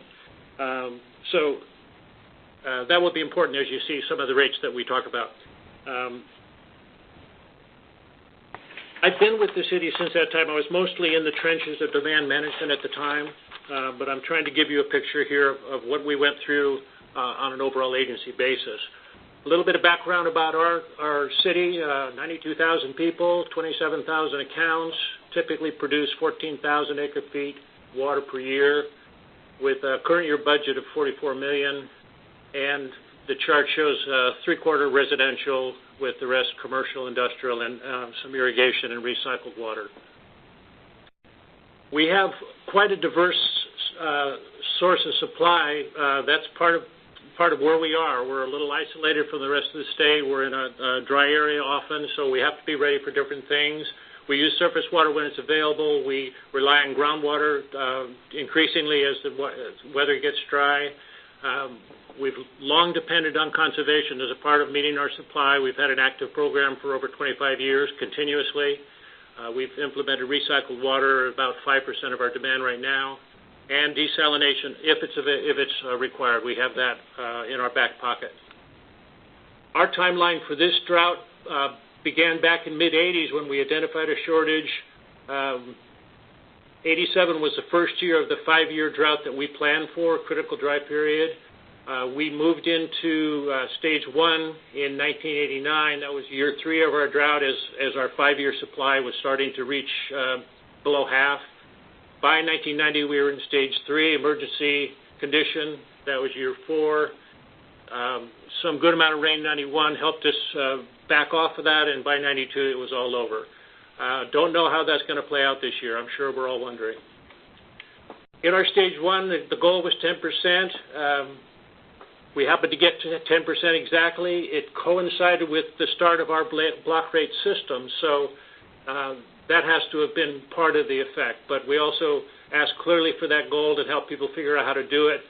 That will be important as you see some of the rates that we talk about. I've been with the city since that time. I was mostly in the trenches of demand management at the time. But I'm trying to give you a picture here of what we went through on an overall agency basis. A little bit of background about our city, 92,000 people, 27,000 accounts, typically produce 14,000 acre-feet water per year with a current year budget of $44 million, and the chart shows three-quarter residential with the rest commercial, industrial, and some irrigation and recycled water. We have quite a diverse source of supply. That's part of where we are. We're a little isolated from the rest of the state. We're in a dry area often, so we have to be ready for different things. We use surface water when it's available. We rely on groundwater increasingly as the weather gets dry. We've long depended on conservation as a part of meeting our supply. We've had an active program for over 25 years continuously. We've implemented recycled water at about 5% of our demand right now, and desalination if it's required. We have that in our back pocket. Our timeline for this drought began back in mid-'80s when we identified a shortage. 87 was the first year of the 5-year drought that we planned for, critical dry period. We moved into stage 1 in 1989. That was year 3 of our drought as our 5-year supply was starting to reach below half. By 1990, we were in stage 3, emergency condition. That was year 4. Some good amount of rain in 91 helped us back off of that, and by 92, it was all over. Don't know how that's going to play out this year. I'm sure we're all wondering. In our stage 1, the goal was 10%. We happened to get to 10% exactly. It coincided with the start of our block rate system, so that has to have been part of the effect. But we also asked clearly for that goal to help people figure out how to do it.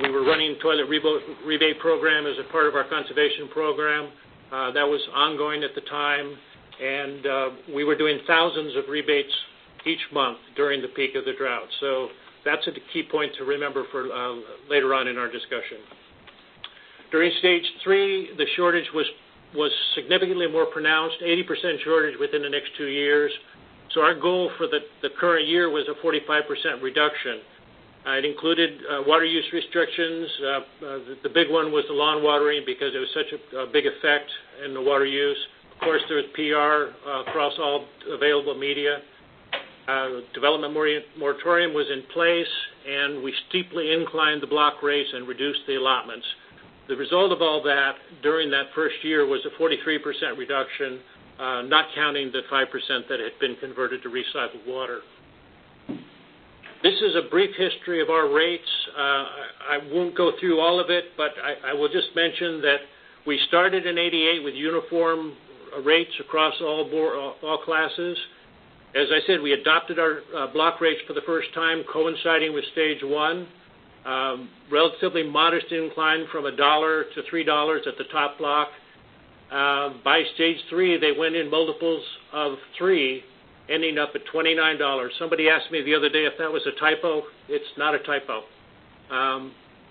We were running toilet rebate program as a part of our conservation program. That was ongoing at the time, and we were doing thousands of rebates each month during the peak of the drought. So that's a key point to remember for later on in our discussion. During stage 3, the shortage was significantly more pronounced, 80% shortage within the next 2 years. So our goal for the current year was a 45% reduction. It included water use restrictions. The big one was the lawn watering because it was such a big effect in the water use. Of course, there was PR across all available media. Development moratorium was in place, and we steeply inclined the block rates and reduced the allotments. The result of all that during that first year was a 43% reduction not counting the 5% that had been converted to recycled water. This is a brief history of our rates. I won't go through all of it, but I will just mention that we started in '88 with uniform rates across all classes. As I said, we adopted our block rates for the first time, coinciding with stage one. Relatively modest incline from $1 to $3 at the top block. By stage three, they went in multiples of 3, ending up at $29. Somebody asked me the other day if that was a typo. It's not a typo.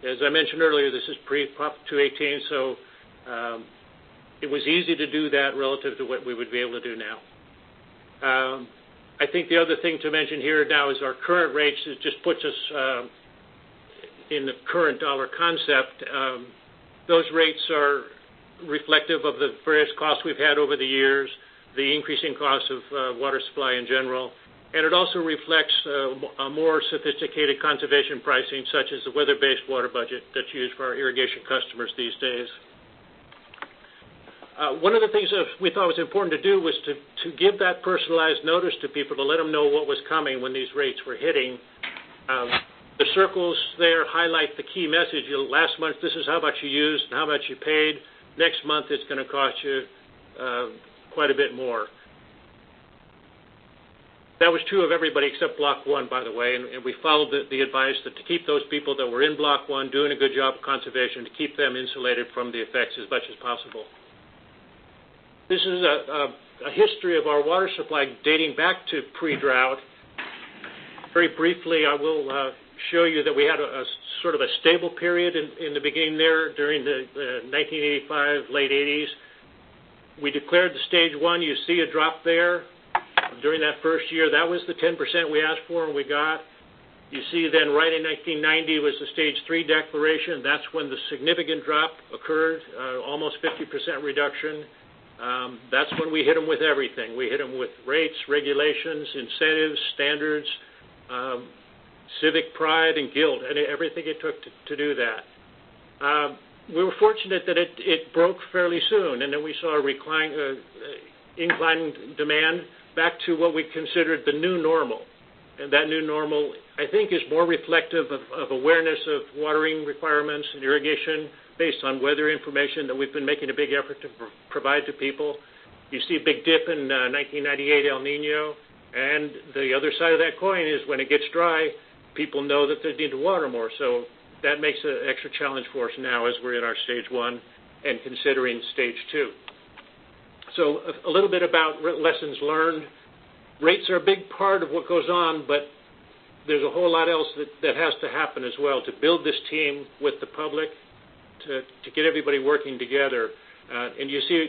As I mentioned earlier, this is pre-Prop 218, so it was easy to do that relative to what we would be able to do now. I think the other thing to mention here now is our current rates. It just puts us in the current dollar concept. Those rates are reflective of the various costs we've had over the years, the increasing costs of water supply in general, and it also reflects a more sophisticated conservation pricing, such as the weather-based water budget that's used for our irrigation customers these days. One of the things that we thought was important to do was to give that personalized notice to people, to let them know what was coming when these rates were hitting. The circles there highlight the key message. Last month, this is how much you used and how much you paid. Next month, it's going to cost you quite a bit more. That was true of everybody except Block 1, by the way, and we followed the advice that to keep those people that were in Block 1 doing a good job of conservation, to keep them insulated from the effects as much as possible. This is a history of our water supply dating back to pre-drought. Very briefly, I will show you that we had a sort of a stable period in the beginning there during the 1985, late 80s. We declared the stage one. You see a drop there during that first year. That was the 10% we asked for and we got. You see then right in 1990 was the stage 3 declaration. That's when the significant drop occurred, almost 50% reduction. That's when we hit them with everything. We hit them with rates, regulations, incentives, standards, civic pride, and guilt, and everything it took to do that. We were fortunate that it broke fairly soon, and then we saw a inclining demand back to what we considered the new normal. And that new normal, I think, is more reflective of awareness of watering requirements and irrigation based on weather information that we've been making a big effort to provide to people. You see a big dip in 1998 El Nino, and the other side of that coin is when it gets dry, people know that they need to water more. So that makes an extra challenge for us now as we're in our stage 1 and considering stage 2. So a little bit about lessons learned. Rates are a big part of what goes on, but there's a whole lot else that has to happen as well to build this team with the public, to get everybody working together. And you see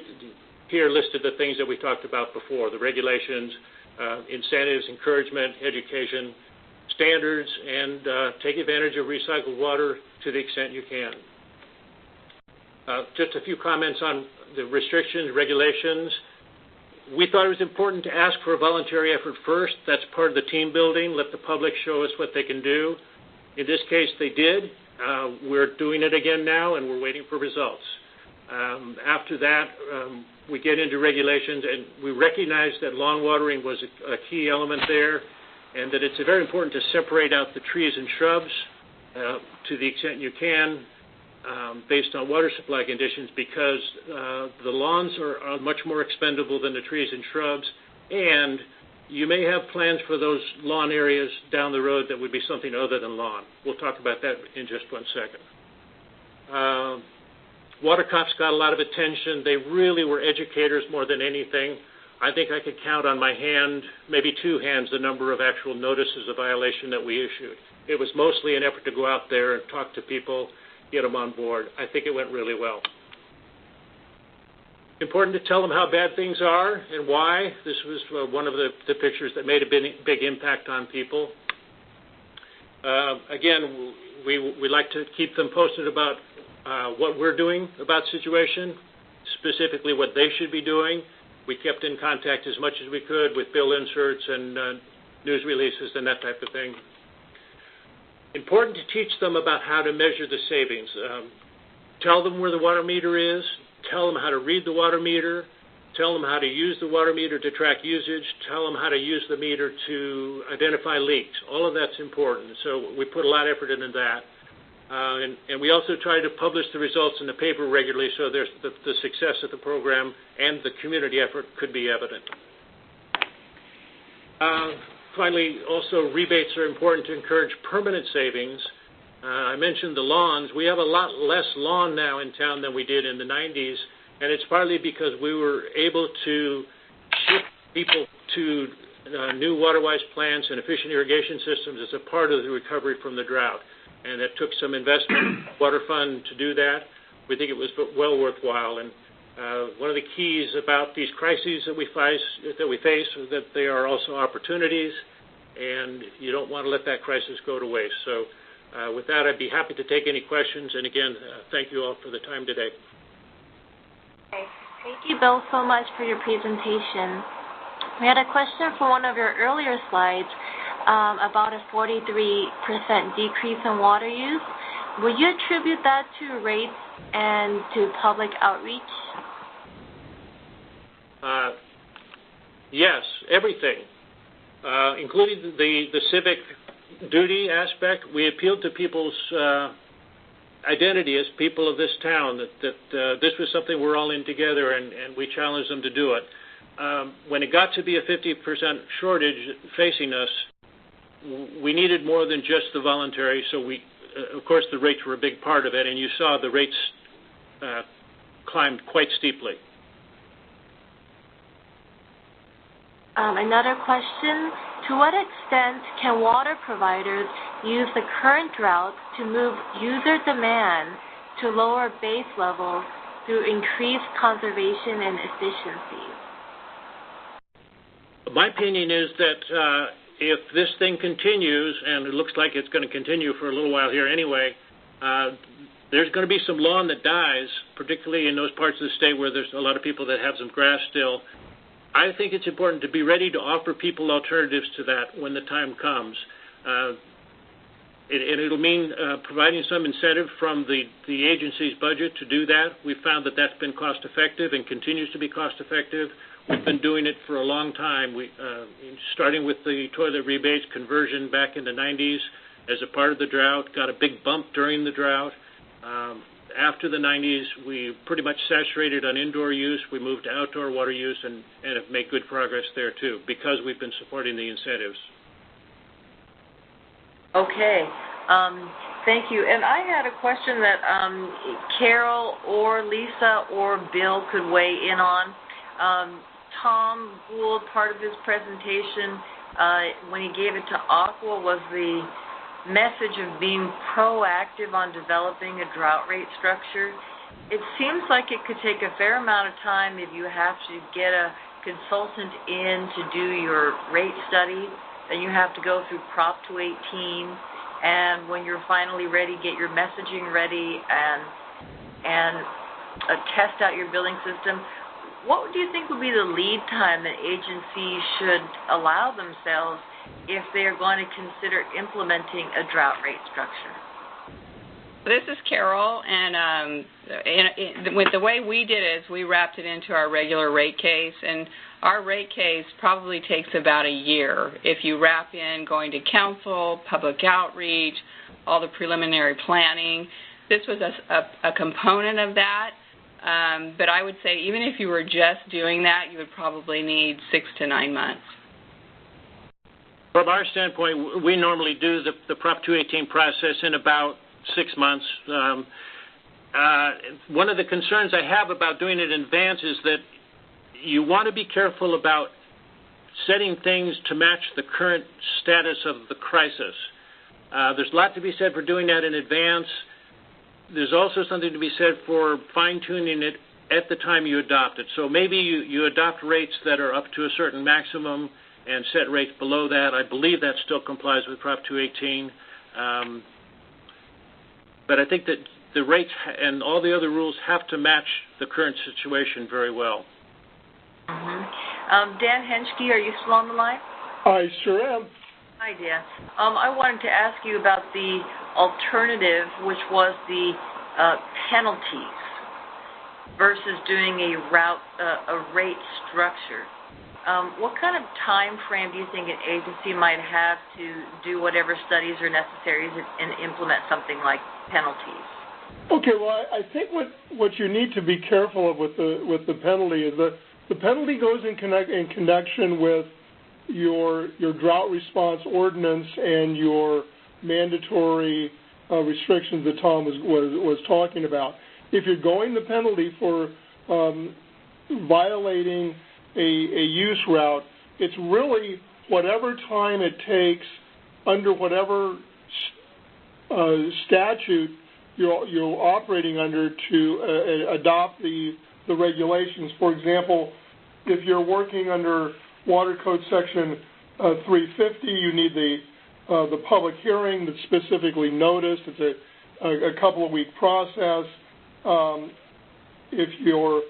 here listed the things that we talked about before, the regulations, incentives, encouragement, education, standards, and take advantage of recycled water to the extent you can. Just a few comments on the restrictions, regulations. We thought it was important to ask for a voluntary effort first. That's part of the team building. Let the public show us what they can do. In this case, they did. We're doing it again now, and we're waiting for results. After that, we get into regulations, and we recognize that lawn watering was a key element there, and that it's very important to separate out the trees and shrubs to the extent you can based on water supply conditions, because the lawns are much more expendable than the trees and shrubs, and you may have plans for those lawn areas down the road that would be something other than lawn. We'll talk about that in just 1 second. Water cops got a lot of attention. They really were educators more than anything. I think I could count on my hand, maybe 2 hands, the number of actual notices of violation that we issued. It was mostly an effort to go out there and talk to people, get them on board. I think it went really well. Important to tell them how bad things are and why. This was one of the pictures that made a big impact on people. Again, we like to keep them posted about what we're doing about the situation, specifically what they should be doing. We kept in contact as much as we could with bill inserts and news releases and that type of thing. Important to teach them about how to measure the savings. Tell them where the water meter is. Tell them how to read the water meter. tell them how to use the water meter to track usage, tell them how to use the meter to identify leaks. All of that's important, so we put a lot of effort into that. And we also try to publish the results in the paper regularly so there's the success of the program and the community effort could be evident. Finally, also rebates are important to encourage permanent savings. I mentioned the lawns. We have a lot less lawn now in town than we did in the 90s, and it's partly because we were able to shift people to new water-wise plants and efficient irrigation systems as a part of the recovery from the drought. And that took some investment, water fund to do that. We think it was well worthwhile. And one of the keys about these crises that we face is that they are also opportunities, and you don't want to let that crisis go to waste. So with that, I'd be happy to take any questions. And again, thank you all for the time today. Okay. Thank you, Bill, so much for your presentation. We had a question for one of your earlier slides about a 43% decrease in water use. Will you attribute that to rates and to public outreach? Yes, everything, including the civic duty aspect. We appealed to people's identity as people of this town, that this was something we're all in together, and we challenged them to do it. When it got to be a 50% shortage facing us, we needed more than just the voluntary, so of course, the rates were a big part of it, and you saw the rates climbed quite steeply. Another question, to what extent can water providers use the current drought to move user demand to lower base levels through increased conservation and efficiency? My opinion is that if this thing continues, and it looks like it's going to continue for a little while here anyway, there's going to be some lawn that dies, particularly in those parts of the state where there's a lot of people that have some grass still. I think it's important to be ready to offer people alternatives to that when the time comes. It'll mean providing some incentive from the agency's budget to do that. We've found that that's been cost effective and continues to be cost effective. We've been doing it for a long time. Starting with the toilet rebates conversion back in the 90s as a part of the drought, got a big bump during the drought. After the 90s, we pretty much saturated on indoor use. We moved to outdoor water use and have made good progress there too because we've been supporting the incentives. Okay. Thank you. And I had a question that Carol or Lisa or Bill could weigh in on. Tom Gould, part of his presentation, when he gave it to Aqua, was the message of being proactive on developing a drought rate structure. It seems like it could take a fair amount of time if you have to get a consultant in to do your rate study, then you have to go through Prop 218, and when you're finally ready, get your messaging ready and test out your billing system. What do you think would be the lead time that agencies should allow themselves if they are going to consider implementing a drought rate structure? This is Carol, and with the way we did it is we wrapped it into our regular rate case, and our rate case probably takes about a year. If you wrap in going to council, public outreach, all the preliminary planning, this was a component of that. But I would say even if you were just doing that, you would probably need 6 to 9 months. From our standpoint, we normally do the Prop 218 process in about 6 months. One of the concerns I have about doing it in advance is that you want to be careful about setting things to match the current status of the crisis. There's a lot to be said for doing that in advance. There's also something to be said for fine-tuning it at the time you adopt it. So maybe you adopt rates that are up to a certain maximum and set rates below that. I believe that still complies with Prop 218. But I think that the rates and all the other rules have to match the current situation very well. Mm-hmm. Dan Henschke, are you still on the line? I sure am. Hi, Dan. I wanted to ask you about the alternative, which was the penalties. versus doing a rate structure. What kind of time frame do you think an agency might have to do whatever studies are necessary and implement something like penalties? Okay, well, I think what you need to be careful of with the penalty is that the penalty goes in connection with your drought response ordinance and your mandatory restrictions that Tom was talking about. If you're going the penalty for violating a use route, it's really whatever time it takes under whatever statute you're operating under to adopt the regulations. For example, if you're working under Water Code Section 350, you need the public hearing that's specifically noticed. It's a couple of week process. If you're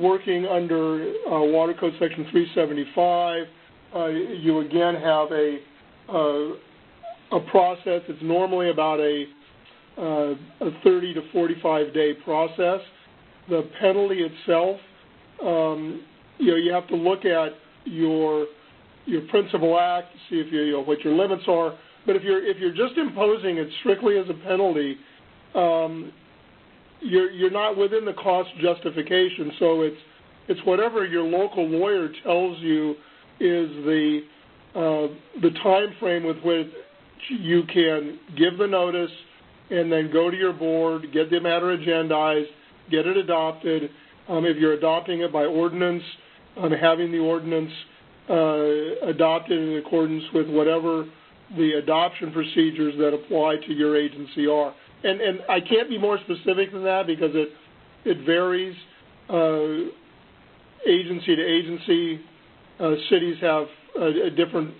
working under Water Code Section 375, you again have a process. It's normally about a 30 to 45 day process. The penalty itself, you have to look at your principal act to see if what your limits are. But if you're just imposing it strictly as a penalty, you're not within the cost justification. So it's whatever your local lawyer tells you is the time frame with which you can give the notice and then go to your board, get the matter agendized, get it adopted. If you're adopting it by ordinance, having the ordinance adopted in accordance with whatever the adoption procedures that apply to your agency are. And I can't be more specific than that because it varies agency to agency. Cities have different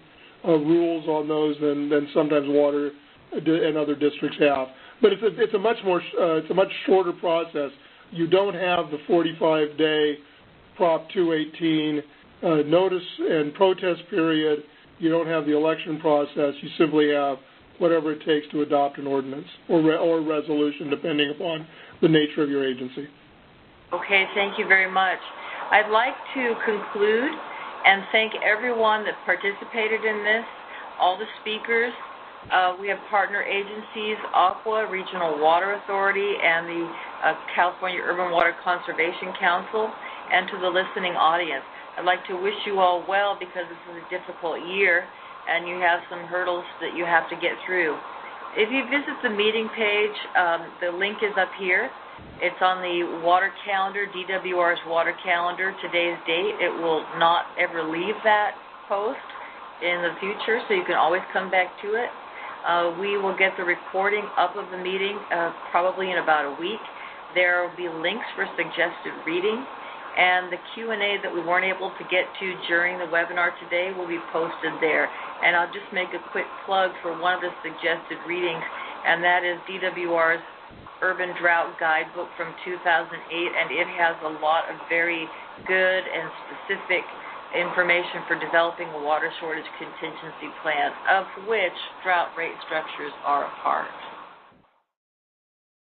rules on those than sometimes water and other districts have. But it's a much shorter process. You don't have the 45-day Prop 218 notice and protest period. You don't have the election process. You simply have whatever it takes to adopt an ordinance or resolution, depending upon the nature of your agency. Okay, thank you very much. I'd like to conclude and thank everyone that participated in this, all the speakers. We have partner agencies, Aqua, Regional Water Authority, and the California Urban Water Conservation Council, and to the listening audience. I'd like to wish you all well because this is a difficult year and you have some hurdles that you have to get through. If you visit the meeting page, the link is up here. It's on the water calendar, DWR's water calendar, today's date. It will not ever leave that post in the future, so you can always come back to it. We will get the recording up of the meeting probably in about a week. There will be links for suggested reading, and the Q&A that we weren't able to get to during the webinar today will be posted there. And I'll just make a quick plug for one of the suggested readings, and that is DWR's Urban Drought Guidebook from 2008, and it has a lot of very good and specific information for developing a water shortage contingency plan, of which drought rate structures are a part.